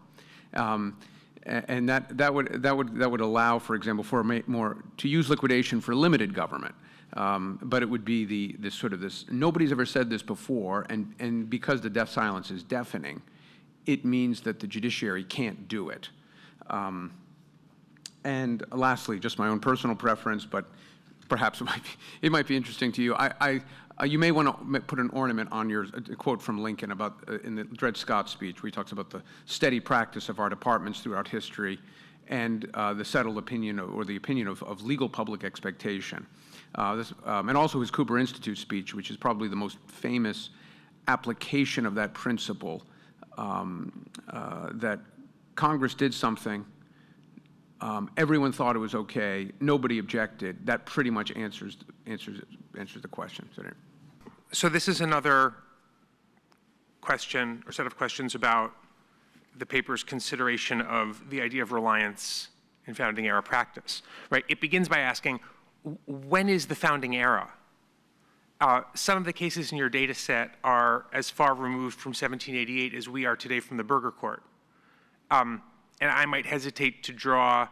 And that would allow, for example, for to use liquidation for limited government. But it would be this nobody's ever said this before, and because the deaf silence is deafening, it means that the judiciary can't do it. And lastly, just my own personal preference, but perhaps it might be interesting to you. You may want to put an ornament on a quote from Lincoln about in the Dred Scott speech, where he talks about the steady practice of our departments throughout history and the settled opinion or the opinion of legal public expectation. And also his Cooper Institute speech, which is probably the most famous application of that principle, that Congress did something, everyone thought it was okay, nobody objected. That pretty much answers the question. So this is another question or set of questions about the paper's consideration of the idea of reliance in founding era practice, right? It begins by asking, when is the founding era? Some of the cases in your data set are as far removed from 1788 as we are today from the Burger Court. And I might hesitate to draw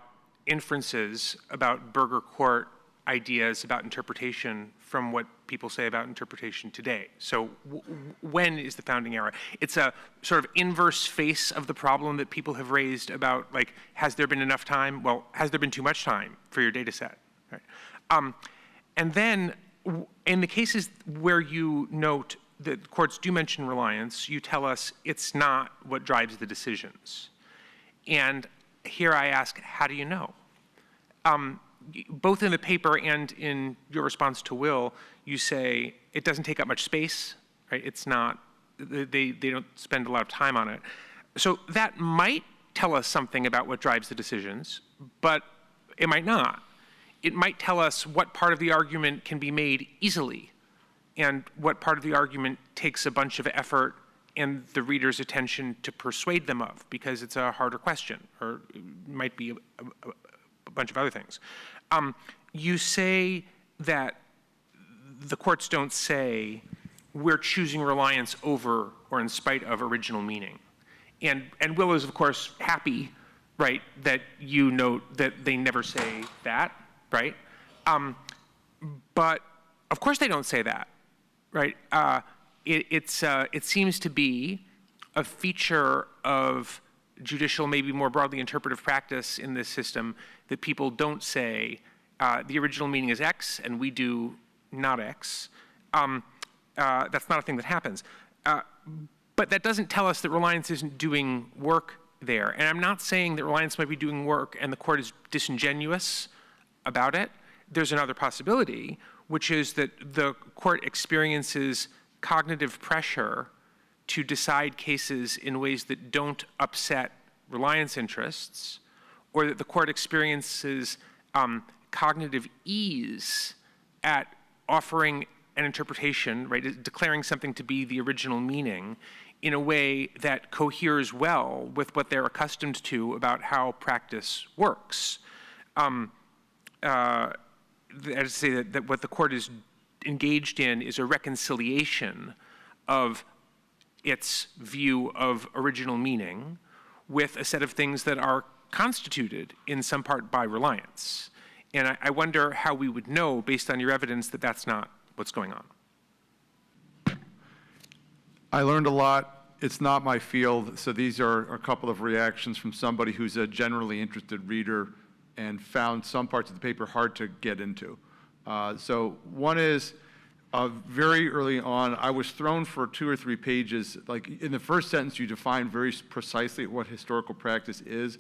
inferences about Burger Court ideas about interpretation from what people say about interpretation today. So when is the founding era? It's a sort of inverse face of the problem that people have raised about, like, has there been enough time? Well, has there been too much time for your data set? Right? And then in the cases where you note that courts do mention reliance, you tell us it's not what drives the decisions. And here I ask, how do you know? Both in the paper and in your response to Will, you say it doesn't take up much space, right? It's not, they don't spend a lot of time on it. So that might tell us something about what drives the decisions, but it might not. It might tell us what part of the argument can be made easily and what part of the argument takes a bunch of effort and the reader's attention to persuade them of, because it's a harder question, or it might be a bunch of other things. You say that the courts don't say we're choosing reliance over or in spite of original meaning. And Will is, of course, happy, right, that you note that they never say that, right? But of course they don't say that, right? It seems to be a feature of judicial, maybe more broadly interpretive practice in this system that people don't say the original meaning is X and we do not X. That's not a thing that happens. But that doesn't tell us that Reliance isn't doing work there. And I'm not saying that Reliance might be doing work and the court is disingenuous about it. There's another possibility, which is that the court experiences cognitive pressure to decide cases in ways that don't upset Reliance interests, or that the court experiences cognitive ease at offering an interpretation, right, declaring something to be the original meaning in a way that coheres well with what they're accustomed to about how practice works. I would say that what the court is engaged in is a reconciliation of its view of original meaning with a set of things that are constituted in some part by Reliance. And I wonder how we would know, based on your evidence, that that's not what's going on. I learned a lot. It's not my field, so these are a couple of reactions from somebody who's a generally interested reader and found some parts of the paper hard to get into. So one is, very early on, I was thrown for 2 or 3 pages. Like in the first sentence, you define very precisely what historical practice is.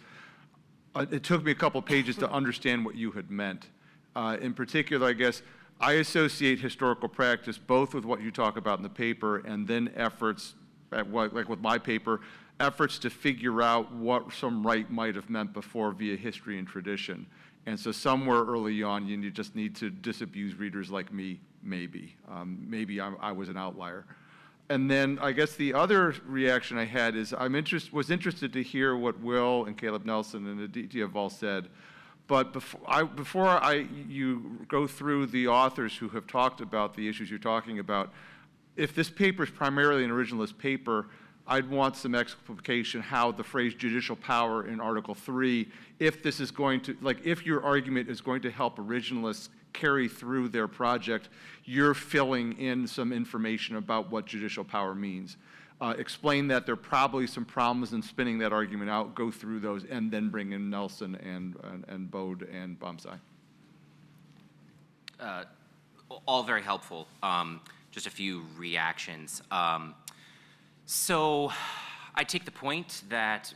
It took me a couple pages to understand what you had meant. In particular, I guess, I associate historical practice both with what you talk about in the paper and then efforts, like with my paper, efforts to figure out what some right might have meant before via history and tradition. And so somewhere early on, you just need to disabuse readers like me, maybe. Maybe I was an outlier. And then I guess the other reaction I had is was interested to hear what Will and Caleb Nelson and Aditya have all said. But before you go through the authors who have talked about the issues you're talking about, if this paper is primarily an originalist paper, I'd want some explication how the phrase judicial power in Article 3, if this is going to, like if your argument is going to help originalists carry through their project, you're filling in some information about what judicial power means. Explain that there are probably some problems in spinning that argument out, go through those, and then bring in Nelson and Bode and Bamzai. All very helpful. Just a few reactions. So I take the point that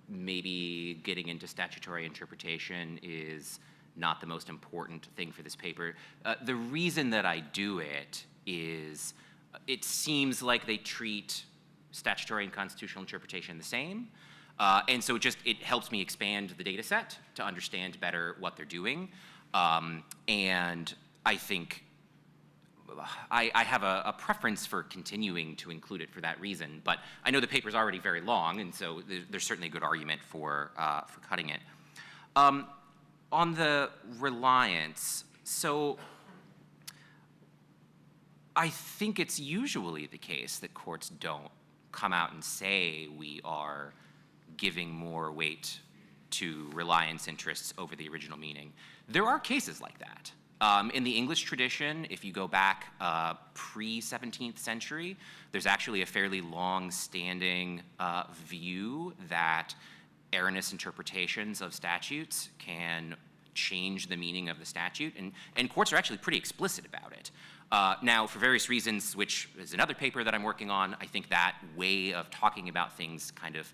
maybe getting into statutory interpretation is not the most important thing for this paper. The reason that I do it is it seems like they treat statutory and constitutional interpretation the same. And so it helps me expand the data set to understand better what they're doing. And I think I have a preference for continuing to include it for that reason, but I know the paper's already very long, and so there's certainly a good argument for cutting it. On the reliance, so I think it's usually the case that courts don't come out and say we are giving more weight to reliance interests over the original meaning. There are cases like that. In the English tradition, if you go back pre-17th century, there's actually a fairly long-standing view that erroneous interpretations of statutes can change the meaning of the statute, and courts are actually pretty explicit about it. Now, for various reasons, which is another paper that I'm working on, I think that way of talking about things kind of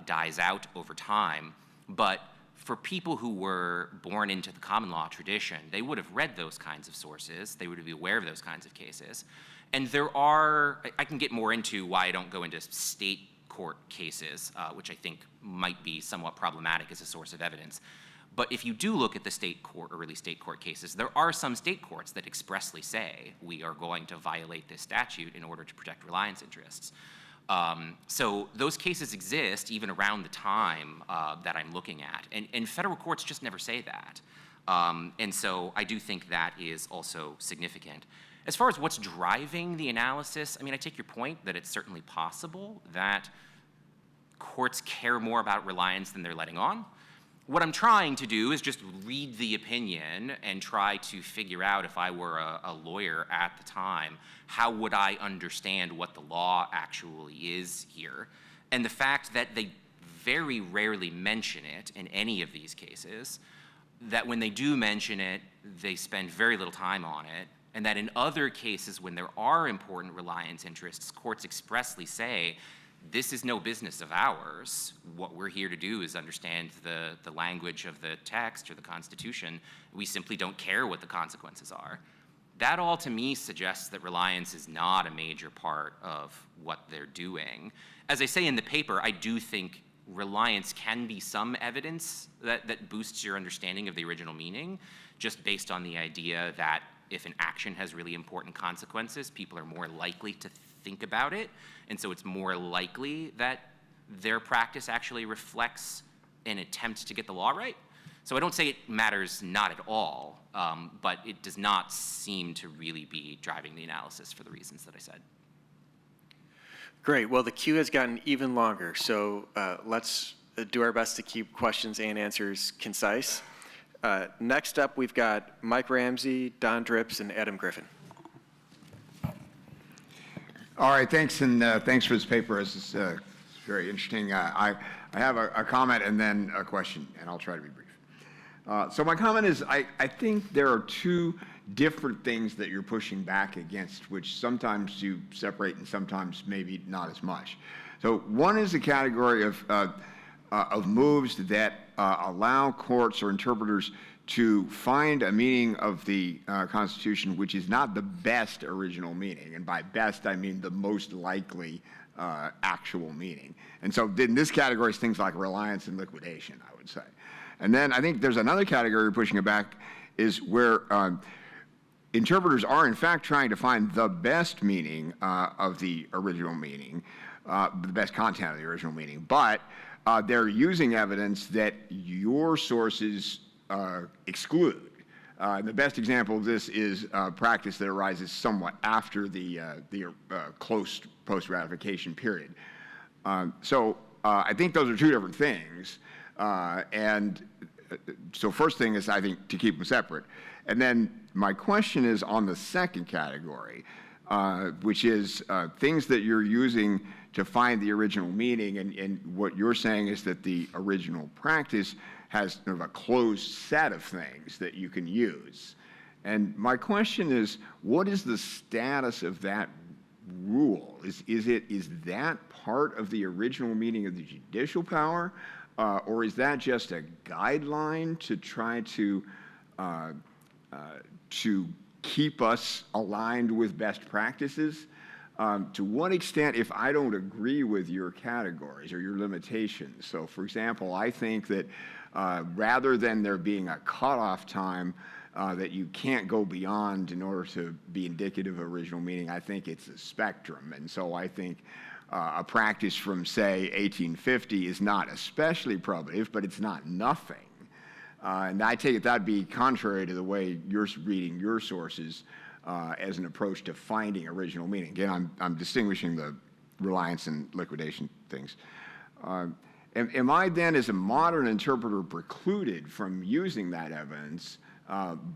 dies out over time. But for people who were born into the common law tradition, they would have read those kinds of sources. They would be aware of those kinds of cases. And there are, I can get more into why I don't go into state court cases, which I think might be somewhat problematic as a source of evidence. But if you do look at the state court, or really state court cases, there are some state courts that expressly say we are going to violate this statute in order to protect reliance interests. So those cases exist even around the time that I'm looking at. And federal courts just never say that. And so I do think that is also significant. As far as what's driving the analysis, I mean, I take your point that it's certainly possible that courts care more about reliance than they're letting on. What I'm trying to do is just read the opinion and try to figure out, if I were a lawyer at the time, how would I understand what the law actually is here? And the fact that they very rarely mention it in any of these cases, that when they do mention it, they spend very little time on it, and that in other cases when there are important reliance interests, courts expressly say, this is no business of ours. What we're here to do is understand the language of the text or the Constitution. We simply don't care what the consequences are. That all to me suggests that reliance is not a major part of what they're doing. As I say in the paper, I do think reliance can be some evidence that boosts your understanding of the original meaning, just based on the idea that if an action has really important consequences, people are more likely to think about it, and so it's more likely that their practice actually reflects an attempt to get the law right. So I don't say it matters not at all, but it does not seem to really be driving the analysis for the reasons that I said. Great. Well, the queue has gotten even longer, so let's do our best to keep questions and answers concise. Next up, we've got Mike Ramsey, Don Drips, and Adam Griffin. All right, thanks, and thanks for this paper. This is very interesting. I have a comment and then a question, and I'll try to be brief. So my comment is, I think there are two different things that you're pushing back against, which sometimes you separate and sometimes maybe not as much. So one is the category of moves that allow courts or interpreters to find a meaning of the Constitution which is not the best original meaning, and by best I mean the most likely actual meaning. And so in this category is things like reliance and liquidation, I would say. And then I think there's another category you're pushing it back is where interpreters are in fact trying to find the best meaning of the original meaning, the best content of the original meaning, but they're using evidence that your sources exclude. And the best example of this is practice that arises somewhat after the close post-ratification period. So I think those are two different things. And so first thing is, I think, to keep them separate. And then my question is on the second category, which is things that you're using to find the original meaning, and what you're saying is that the original practice has sort of a closed set of things that you can use. And my question is, what is the status of that rule? Is that part of the original meaning of the judicial power, or is that just a guideline to try to keep us aligned with best practices? To what extent, if I don't agree with your categories or your limitations, so for example, I think that rather than there being a cutoff time that you can't go beyond in order to be indicative of original meaning, I think it's a spectrum. And so I think a practice from, say, 1850 is not especially probative, but it's not nothing. And I take it that'd be contrary to the way you're reading your sources as an approach to finding original meaning. Again, I'm distinguishing the reliance and liquidation things. Am I then, as a modern interpreter, precluded from using that evidence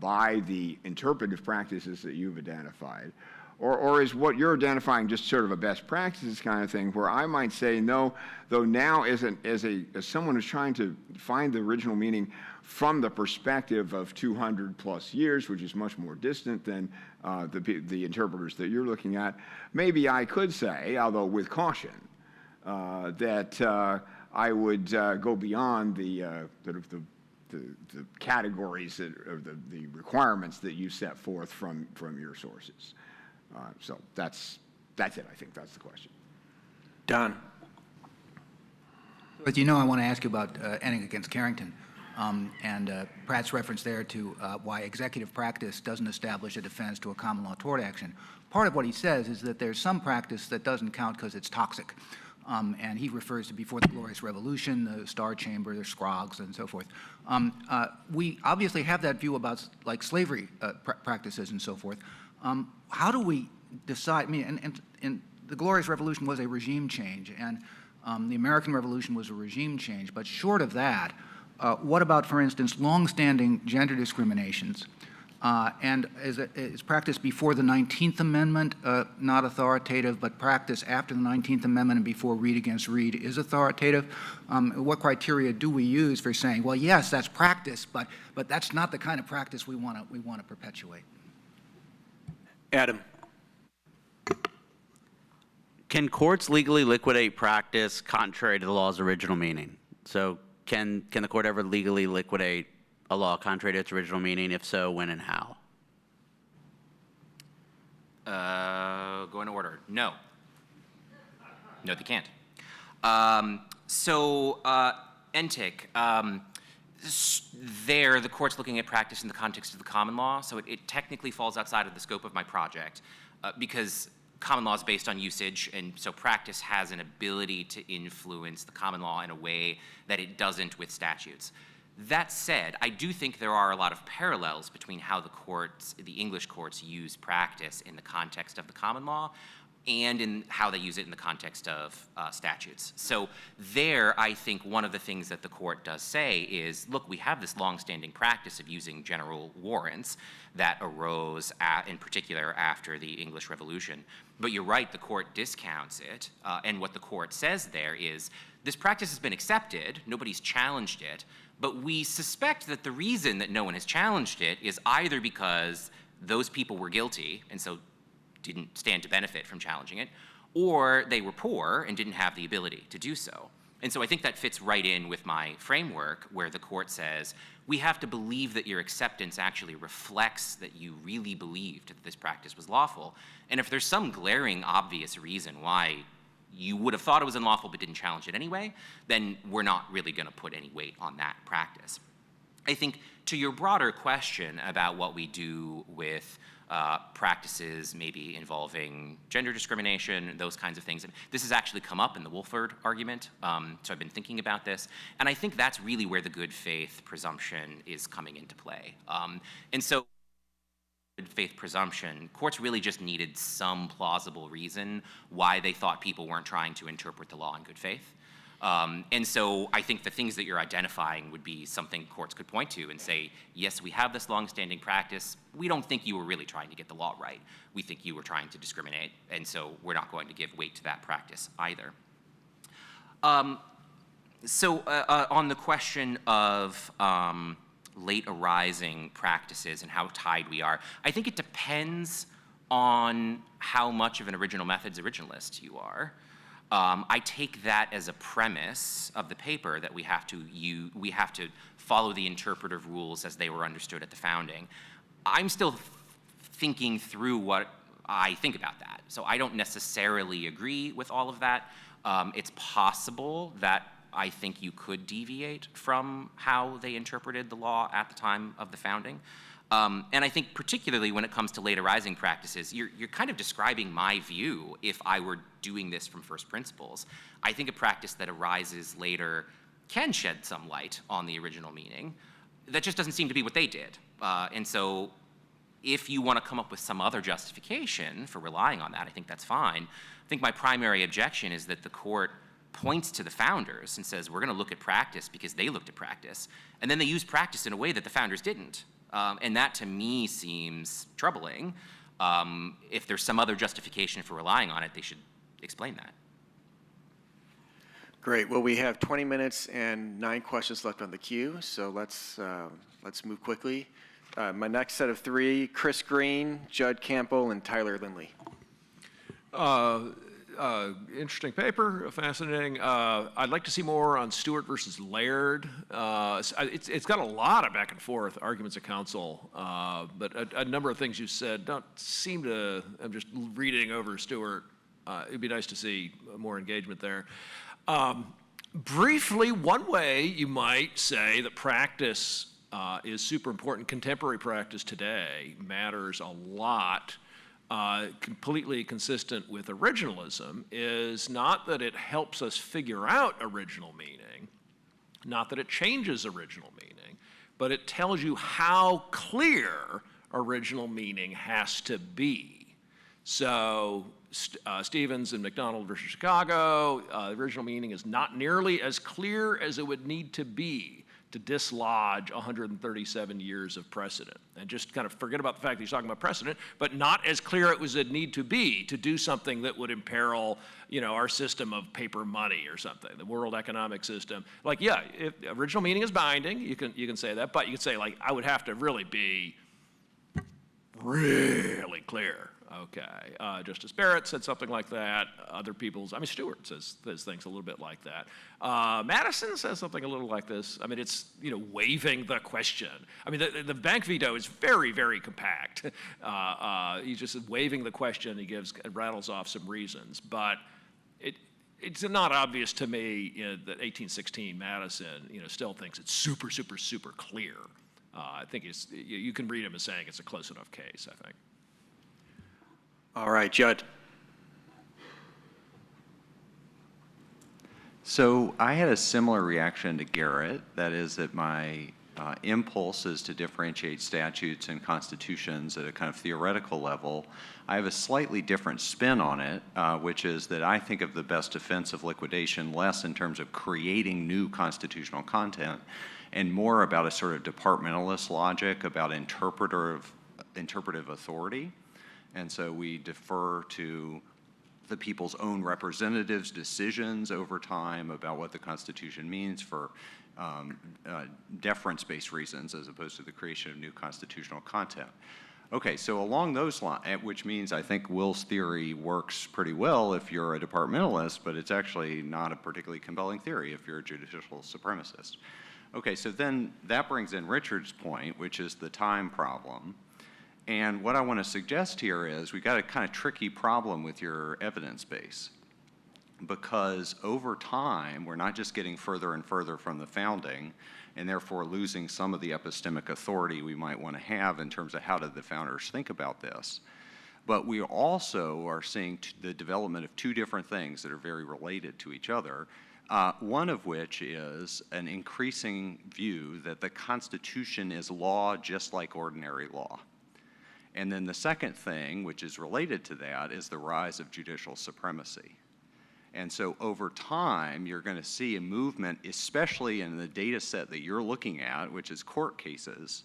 by the interpretive practices that you've identified? Or is what you're identifying just sort of a best practices kind of thing, where I might say, no, though now as someone who's trying to find the original meaning from the perspective of 200 plus years, which is much more distant than the interpreters that you're looking at, maybe I could say, although with caution, that I would go beyond the categories or the requirements that you set forth from your sources. So that's it. I think that's the question. Don. As you know, I want to ask you about Enning against Carrington, and Pratt's reference there to why executive practice doesn't establish a defense to a common law tort action. Part of what he says is that there's some practice that doesn't count because it's toxic. And he refers to before the Glorious Revolution, the Star Chamber, the Scroggs, and so forth. We obviously have that view about like slavery practices and so forth. How do we decide? I mean, and the Glorious Revolution was a regime change, and the American Revolution was a regime change. But short of that, what about, for instance, longstanding gender discriminations And is practice before the 19th Amendment not authoritative, but practice after the 19th Amendment and before Reed against Reed is authoritative? What criteria do we use for saying, well, yes, that's practice, but that's not the kind of practice we want to perpetuate? Adam. Can courts legally liquidate practice contrary to the law's original meaning? So can the court ever legally liquidate a law contrary to its original meaning? If so, when and how? Go in order. No. No, they can't. Entic, there, the court's looking at practice in the context of the common law, so it technically falls outside of the scope of my project because common law is based on usage, and so practice has an ability to influence the common law in a way that it doesn't with statutes. That said, I do think there are a lot of parallels between how the English courts use practice in the context of the common law and in how they use it in the context of statutes. So there, I think one of the things that the court does say is, look, we have this longstanding practice of using general warrants that arose in particular after the English Revolution. But you're right, the court discounts it, and what the court says there is, this practice has been accepted, nobody's challenged it, but we suspect that the reason that no one has challenged it is either because those people were guilty, and so didn't stand to benefit from challenging it, or they were poor and didn't have the ability to do so. And so I think that fits right in with my framework where the court says, we have to believe that your acceptance actually reflects that you really believed that this practice was lawful. And if there's some glaring, obvious reason why you would have thought it was unlawful but didn't challenge it anyway, then we're not really gonna put any weight on that practice. I think to your broader question about what we do with practices maybe involving gender discrimination, those kinds of things. And this has actually come up in the Wolford argument, so I've been thinking about this. And I think that's really where the good faith presumption is coming into play. And so good faith presumption, courts really just needed some plausible reason why they thought people weren't trying to interpret the law in good faith. And so I think the things that you're identifying would be something courts could point to and say, yes, we have this longstanding practice. We don't think you were really trying to get the law right. We think you were trying to discriminate, and so we're not going to give weight to that practice either. On the question of late arising practices and how tied we are, I think it depends on how much of an original methods originalist you are. I take that as a premise of the paper that we have to follow the interpretive rules as they were understood at the founding. I'm still thinking through what I think about that. So I don't necessarily agree with all of that. It's possible that I think you could deviate from how they interpreted the law at the time of the founding. And I think particularly when it comes to late arising practices, you're kind of describing my view if I were doing this from first principles. I think a practice that arises later can shed some light on the original meaning. That just doesn't seem to be what they did. And so if you want to come up with some other justification for relying on that, I think that's fine. I think my primary objection is that the court points to the founders and says, we're going to look at practice because they looked at practice. And then they use practice in a way that the founders didn't. And that to me seems troubling. If there's some other justification for relying on it, they should explain that. Great. Well, we have 20 minutes and 9 questions left on the queue, so let's move quickly. My next set of 3, Chris Green, Judd Campbell, and Tyler Lindley. Interesting paper, fascinating. I'd like to see more on Stewart versus Laird. It's got a lot of back and forth arguments of counsel, but a number of things you said don't seem to, I'm just reading over Stewart. It'd be nice to see more engagement there. Briefly, one way you might say that practice is super important, contemporary practice today matters a lot. Completely consistent with originalism is not that it helps us figure out original meaning, not that it changes original meaning, but it tells you how clear original meaning has to be. So Stevens and McDonald versus Chicago, the original meaning is not nearly as clear as it would need to be to dislodge 137 years of precedent and just kind of forget about the fact that he's talking about precedent, but not as clear it was a need to be to do something that would imperil, our system of paper money or something, the world economic system. Like, yeah, if original meaning is binding, you can say that, but you can say, like, I would have to really be really clear. Okay, Justice Barrett said something like that. Other Stewart says things a little bit like that. Madison says something a little like this. I mean, it's, waiving the question. I mean, the bank veto is very, very compact. He's just waiving the question. He rattles off some reasons, but it's not obvious to me that 1816 Madison, still thinks it's super, super, super clear. I think you can read him as saying it's a close enough case, I think. All right, Judd. So I had a similar reaction to Garrett. That is that my impulse is to differentiate statutes and constitutions at a kind of theoretical level. I have a slightly different spin on it, which is that I think of the best defense of liquidation less in terms of creating new constitutional content and more about a sort of departmentalist logic about interpretive authority. And so we defer to the people's own representatives' decisions over time about what the Constitution means for deference-based reasons as opposed to the creation of new constitutional content. Okay, so along those lines, which means I think Will's theory works pretty well if you're a departmentalist, but it's actually not a particularly compelling theory if you're a judicial supremacist. Okay, so then that brings in Richard's point, which is the time problem. And what I want to suggest here is we've got a kind of tricky problem with your evidence base, because over time, we're not just getting further and further from the founding, and therefore losing some of the epistemic authority we might want to have in terms of how did the founders think about this. But we also are seeing the development of two different things that are very related to each other. One of which is an increasing view that the Constitution is law just like ordinary law. And then the second thing, which is related to that, is the rise of judicial supremacy. And so over time, you're going to see a movement, especially in the data set that you're looking at, which is court cases,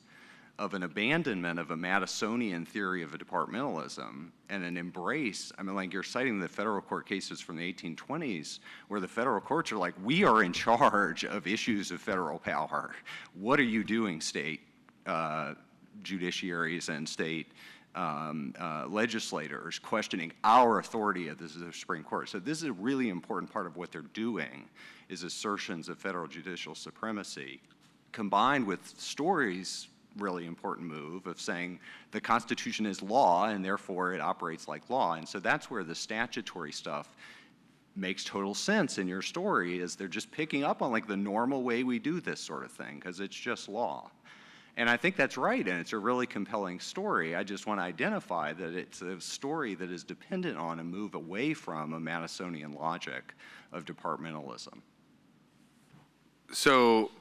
of an abandonment of a Madisonian theory of a departmentalism and an embrace. I mean, like you're citing the federal court cases from the 1820s, where the federal courts are like, we are in charge of issues of federal power. What are you doing, state judiciaries and state legislators questioning our authority at the Supreme Court? So this is a really important part of what they're doing, is assertions of federal judicial supremacy, combined with Story's really important move of saying the Constitution is law and therefore it operates like law. And so that's where the statutory stuff makes total sense in your story, is they're just picking up on like the normal way we do this sort of thing because it's just law. And I think that's right, and it's a really compelling story. I just want to identify that it's a story that is dependent on a move away from a Madisonian logic of departmentalism. So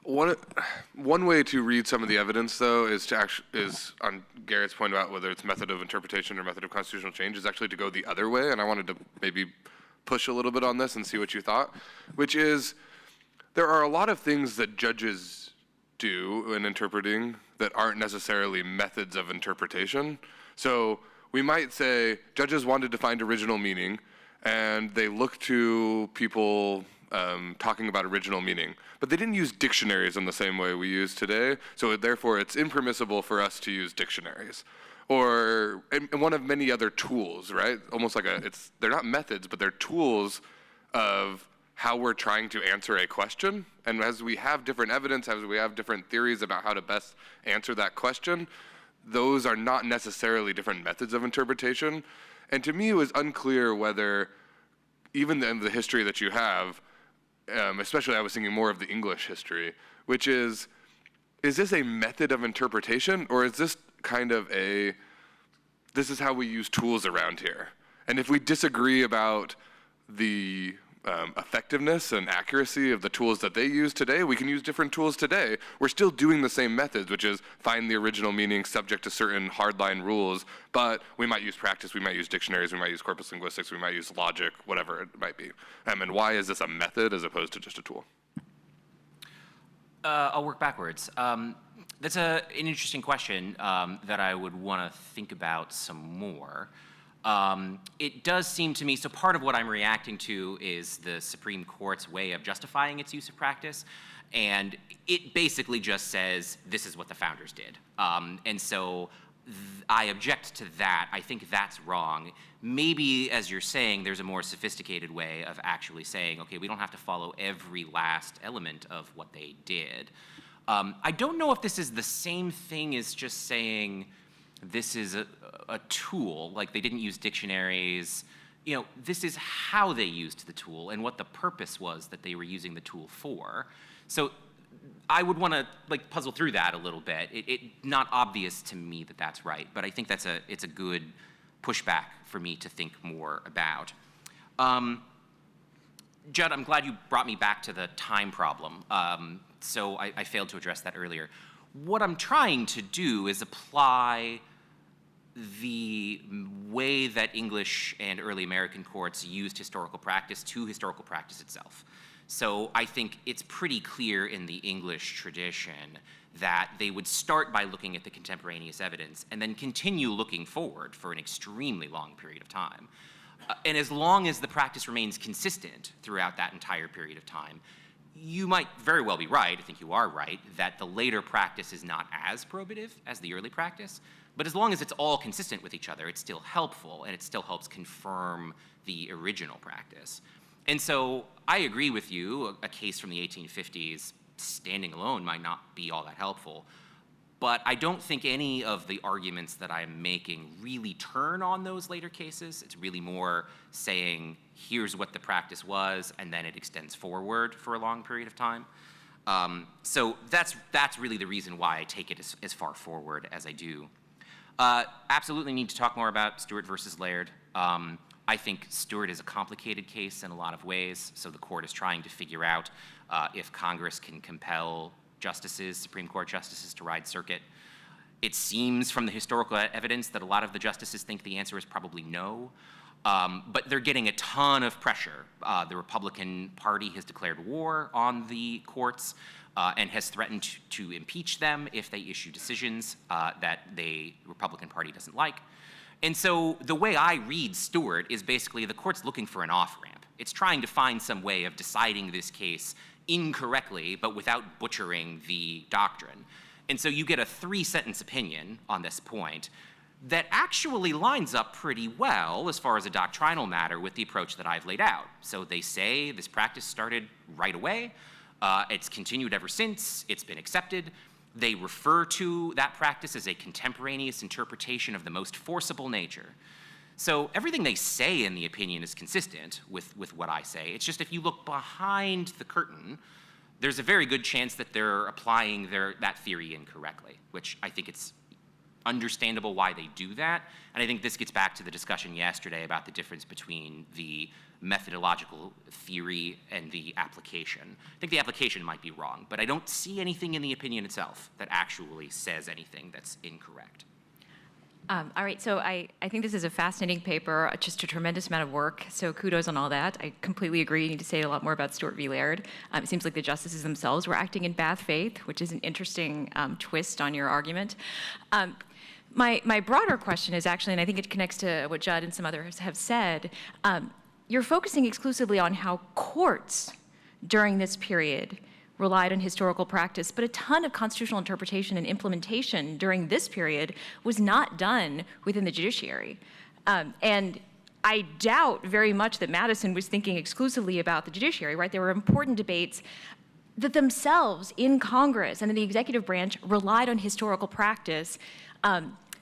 one way to read some of the evidence, though, is on Garrett's point about whether it's method of interpretation or method of constitutional change, is actually to go the other way. And I wanted to maybe push a little bit on this and see what you thought, which is there are a lot of things that judges do in interpreting that aren't necessarily methods of interpretation. So we might say judges wanted to find original meaning, and they looked to people talking about original meaning, but they didn't use dictionaries in the same way we use today, so therefore it's impermissible for us to use dictionaries. Or one of many other tools, right? Almost like they're not methods, but they're tools of how we're trying to answer a question. And as we have different evidence, as we have different theories about how to best answer that question, those are not necessarily different methods of interpretation. And to me, it was unclear whether, even in the history that you have, especially I was thinking more of the English history, which is this a method of interpretation, or is this kind of this is how we use tools around here? And if we disagree about the effectiveness and accuracy of the tools that they use today, we can use different tools today. We're still doing the same methods, which is find the original meaning subject to certain hardline rules, but we might use practice, we might use dictionaries, we might use corpus linguistics, we might use logic, whatever it might be. And why is this a method as opposed to just a tool? I'll work backwards. That's an interesting question that I would want to think about some more. It does seem to me, so part of what I'm reacting to is the Supreme Court's way of justifying its use of practice. And it basically just says, this is what the founders did. And so I object to that. I think that's wrong. Maybe, as you're saying, there's a more sophisticated way of actually saying, okay, we don't have to follow every last element of what they did. I don't know if this is the same thing as just saying this is a tool, like they didn't use dictionaries. You know, this is how they used the tool and what the purpose was that they were using the tool for. So I would want to like puzzle through that a little bit. It's not obvious to me that that's right, but I think it's a good pushback for me to think more about. Judd, I'm glad you brought me back to the time problem. So I failed to address that earlier. What I'm trying to do is apply the way that English and early American courts used historical practice to historical practice itself. So I think it's pretty clear in the English tradition that they would start by looking at the contemporaneous evidence and then continue looking forward for an extremely long period of time. And as long as the practice remains consistent throughout that entire period of time, you might very well be right, I think you are right, that the later practice is not as probative as the early practice. But as long as it's all consistent with each other, it's still helpful and it still helps confirm the original practice. And so I agree with you, a case from the 1850s standing alone might not be all that helpful. But I don't think any of the arguments that I'm making really turn on those later cases. It's really more saying, here's what the practice was, and then it extends forward for a long period of time. So that's really the reason why I take it as far forward as I do. Absolutely need to talk more about Stewart versus Laird. I think Stewart is a complicated case in a lot of ways, so the court is trying to figure out if Congress can compel justices, Supreme Court justices, to ride circuit. It seems from the historical evidence that a lot of the justices think the answer is probably no, but they're getting a ton of pressure. The Republican Party has declared war on the courts and has threatened to impeach them if they issue decisions that the Republican Party doesn't like. And so the way I read Stewart is basically the court's looking for an off-ramp. It's trying to find some way of deciding this case incorrectly, but without butchering the doctrine. And so you get a 3-sentence opinion on this point that actually lines up pretty well as far as a doctrinal matter with the approach that I've laid out. So they say this practice started right away. It's continued ever since. It's been accepted. They refer to that practice as a contemporaneous interpretation of the most forcible nature. So everything they say in the opinion is consistent with what I say. It's just if you look behind the curtain, there's a very good chance that they're applying that theory incorrectly, which I think it's understandable why they do that. And I think this gets back to the discussion yesterday about the difference between the methodological theory and the application. I think the application might be wrong, but I don't see anything in the opinion itself that actually says anything that's incorrect. All right, so I think this is a fascinating paper, just a tremendous amount of work, so kudos on all that. I completely agree. You need to say a lot more about Stewart v. Laird. It seems like the justices themselves were acting in bad faith, which is an interesting twist on your argument. My broader question is actually, and I think it connects to what Judd and some others have said, you're focusing exclusively on how courts during this period relied on historical practice, but a ton of constitutional interpretation and implementation during this period was not done within the judiciary. And I doubt very much that Madison was thinking exclusively about the judiciary, right? There were important debates that themselves in Congress and in the executive branch relied on historical practice.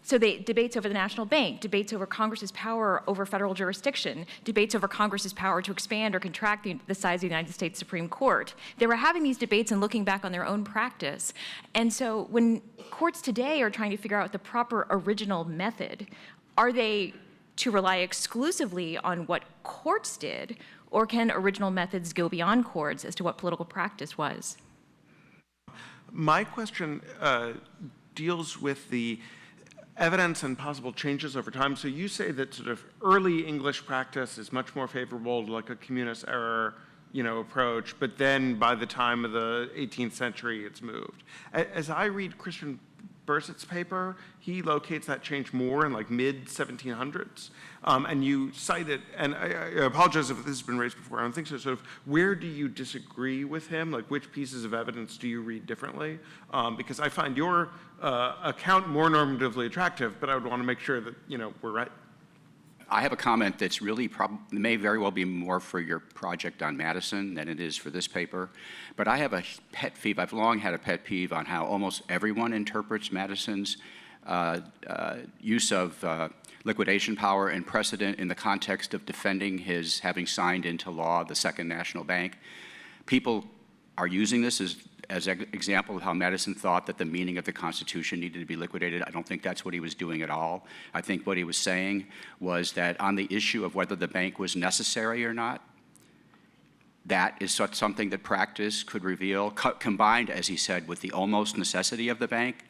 So debates over the national bank, debates over Congress's power over federal jurisdiction, debates over Congress's power to expand or contract the size of the United States Supreme Court. They were having these debates and looking back on their own practice. And so when courts today are trying to figure out the proper original method, are they to rely exclusively on what courts did, or can original methods go beyond courts as to what political practice was? My question deals with the evidence and possible changes over time. So you say that sort of early English practice is much more favorable to like a communist era approach, but then by the time of the 18th century, it's moved. As I read Christian Bursett's paper, he locates that change more in like mid-1700s. And you cite it, and I apologize if this has been raised before, I don't think so. Sort of, where do you disagree with him? Like, which pieces of evidence do you read differently? Because I find your account more normatively attractive, but I would want to make sure that, we're right. I have a comment that's really may very well be more for your project on Madison than it is for this paper. But I have a pet peeve. I've long had a pet peeve on how almost everyone interprets Madison's use of liquidation power and precedent in the context of defending his having signed into law the Second National Bank. People are using this as an example of how Madison thought that the meaning of the Constitution needed to be liquidated. I don't think that's what he was doing at all. I think what he was saying was that on the issue of whether the bank was necessary or not, that is something that practice could reveal, combined, as he said, with the almost necessity of the bank,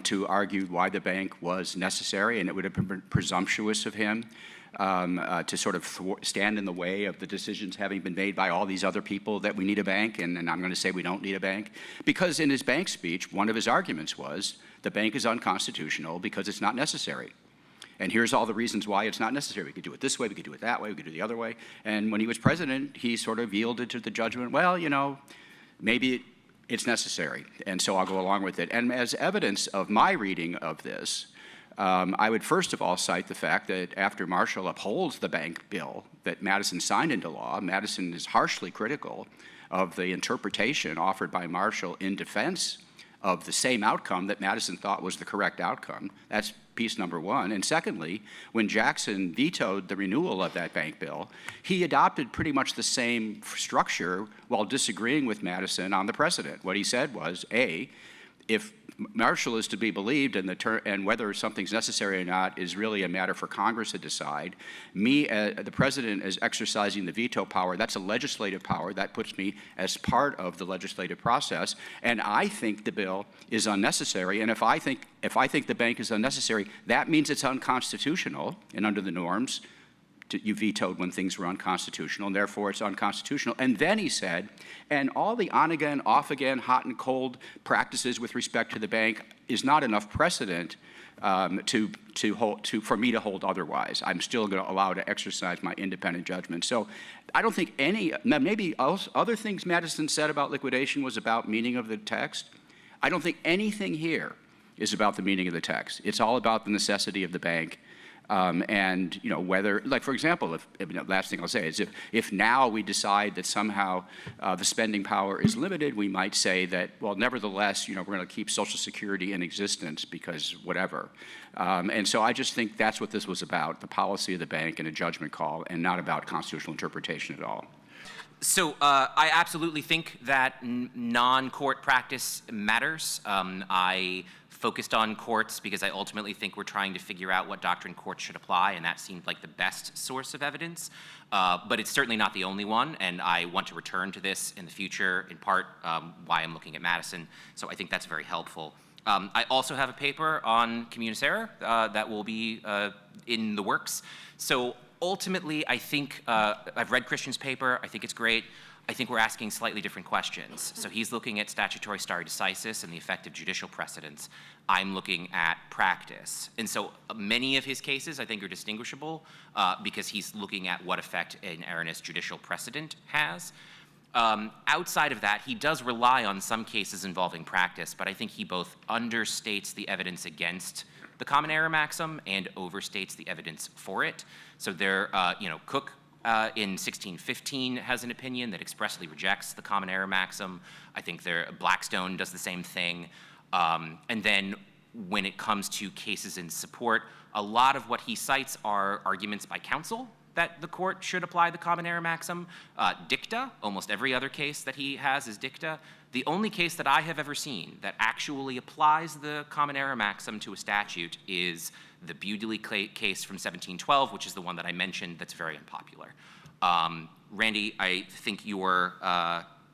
to argue why the bank was necessary, and it would have been presumptuous of him to sort of stand in the way of the decisions having been made by all these other people that we need a bank, and I'm going to say we don't need a bank. Because in his bank speech, one of his arguments was the bank is unconstitutional because it's not necessary. And here's all the reasons why it's not necessary. We could do it this way, we could do it that way, we could do it the other way. And when he was president, he sort of yielded to the judgment, well, maybe it's necessary, and so I'll go along with it. And as evidence of my reading of this, I would first of all cite the fact that after Marshall upholds the bank bill that Madison signed into law, Madison is harshly critical of the interpretation offered by Marshall in defense of the same outcome that Madison thought was the correct outcome. That's piece number one. And secondly, when Jackson vetoed the renewal of that bank bill, he adopted pretty much the same structure while disagreeing with Madison on the precedent. What he said was, A, if Marshall is to be believed and whether something's necessary or not is really a matter for Congress to decide. Me, the president, is exercising the veto power. That's a legislative power. That puts me as part of the legislative process. And I think the bill is unnecessary. And if I think the bank is unnecessary, that means it's unconstitutional. And under the norms, you vetoed when things were unconstitutional, and therefore it's unconstitutional. And then he said, and all the on again, off again, hot and cold practices with respect to the bank is not enough precedent for me to hold otherwise. I'm still going to allow to exercise my independent judgment. So I don't think maybe other things Madison said about liquidation was about meaning of the text. I don't think anything here is about the meaning of the text. It's all about the necessity of the bank. And whether, like for example, last thing I'll say is if now we decide that somehow the spending power is limited, we might say that, well, nevertheless, we're going to keep Social Security in existence because whatever. And so I just think that's what this was about, the policy of the bank and a judgment call, and not about constitutional interpretation at all. So I absolutely think that non-court practice matters. I focused on courts because I ultimately think we're trying to figure out what doctrine courts should apply, and that seemed like the best source of evidence. But it's certainly not the only one, and I want to return to this in the future, in part why I'm looking at Madison. So I think that's very helpful. I also have a paper on communis error that will be in the works. So ultimately, I think I've read Christian's paper. I think it's great. I think we're asking slightly different questions. So he's looking at statutory stare decisis and the effect of judicial precedents. I'm looking at practice. And so many of his cases, I think, are distinguishable because he's looking at what effect an erroneous judicial precedent has. Outside of that, he does rely on some cases involving practice, but I think he both understates the evidence against the common error maxim and overstates the evidence for it. So there, Cook in 1615 has an opinion that expressly rejects the common error maxim. I think Blackstone does the same thing. And then when it comes to cases in support, a lot of what he cites are arguments by counsel that the court should apply the common error maxim. Dicta, almost every other case that he has is dicta. The only case that I have ever seen that actually applies the common error maxim to a statute is the Bewdley case from 1712, which is the one that I mentioned that's very unpopular. Randy, I think your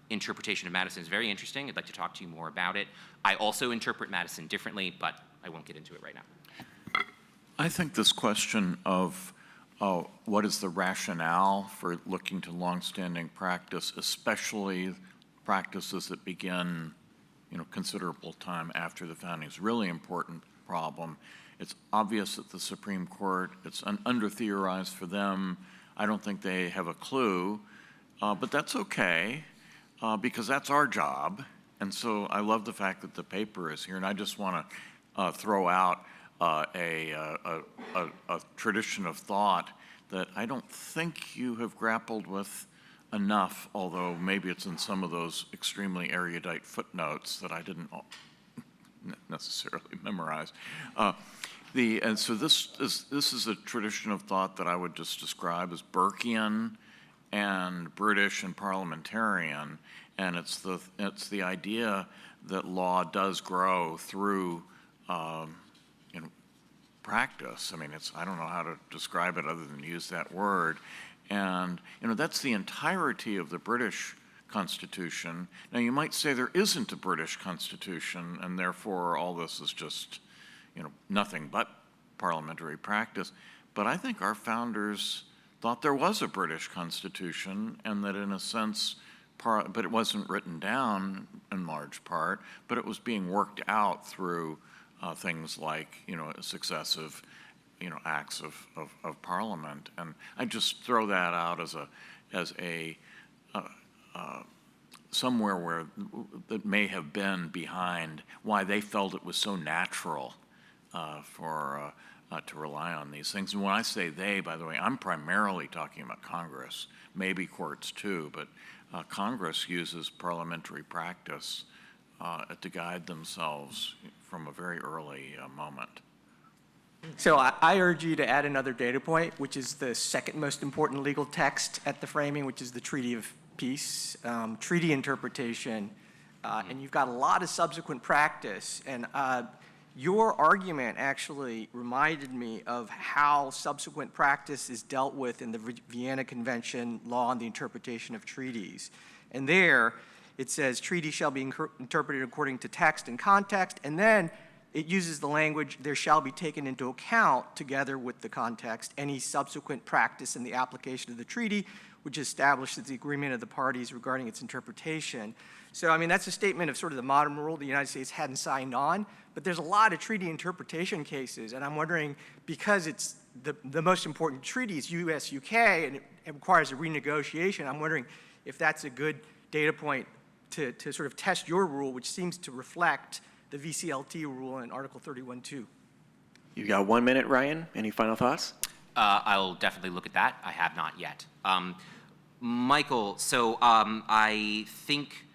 interpretation of Madison is very interesting. I'd like to talk to you more about it. I also interpret Madison differently, but I won't get into it right now. I think this question of what is the rationale for looking to longstanding practice, especially practices that begin, considerable time after the founding? It's a really important problem. It's obvious that the Supreme Court, it's under-theorized for them. I don't think they have a clue, but that's okay, because that's our job. And so I love the fact that the paper is here, and I just want to throw out a tradition of thought that I don't think you have grappled with enough, although maybe it's in some of those extremely erudite footnotes that I didn't necessarily memorize. And so this is a tradition of thought that I would just describe as Burkean and British and parliamentarian, and it's the idea that law does grow through practice. I mean, I don't know how to describe it other than use that word. And, that's the entirety of the British Constitution. Now, you might say there isn't a British Constitution, and therefore all this is just, nothing but parliamentary practice. But I think our founders thought there was a British Constitution, and that in a sense, but it wasn't written down in large part, but it was being worked out through things like, successive, acts of Parliament. And I just throw that out as a somewhere where that may have been behind why they felt it was so natural to rely on these things. And when I say they, by the way, I'm primarily talking about Congress, maybe courts too, but Congress uses parliamentary practice to guide themselves from a very early moment. So I urge you to add another data point, which is the second most important legal text at the framing, which is the Treaty of Peace, treaty interpretation, and you've got a lot of subsequent practice. And your argument actually reminded me of how subsequent practice is dealt with in the Vienna Convention law on the interpretation of treaties. And there, it says treaties shall be interpreted according to text and context, and then it uses the language, there shall be taken into account, together with the context, any subsequent practice in the application of the treaty, which establishes the agreement of the parties regarding its interpretation. So, I mean, that's a statement of sort of the modern rule the United States hadn't signed on, but there's a lot of treaty interpretation cases, and I'm wondering, because it's the most important treaty is US-UK, and it requires a renegotiation, I'm wondering if that's a good data point to sort of test your rule, which seems to reflect the VCLT rule in Article 31.2. You got 1 minute, Ryan. Any final thoughts? I'll definitely look at that. I have not yet. Michael, so I think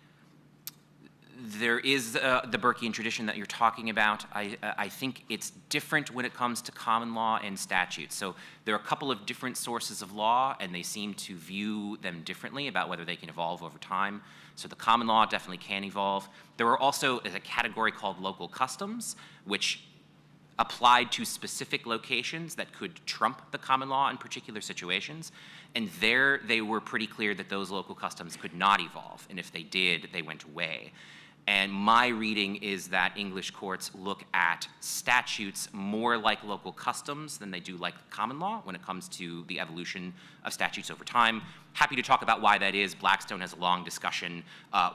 there is the Burkean tradition that you're talking about. I think it's different when it comes to common law and statutes. So there are a couple of different sources of law, and they seem to view them differently about whether they can evolve over time. So the common law definitely can evolve. There are also a category called local customs, which applied to specific locations that could trump the common law in particular situations. And there they were pretty clear that those local customs could not evolve. And if they did, they went away. And my reading is that English courts look at statutes more like local customs than they do like common law when it comes to the evolution of statutes over time. Happy to talk about why that is. Blackstone has a long discussion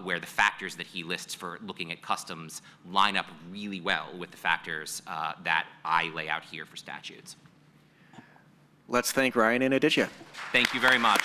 where the factors that he lists for looking at customs line up really well with the factors that I lay out here for statutes. Let's thank Ryan and Aditya. Thank you very much.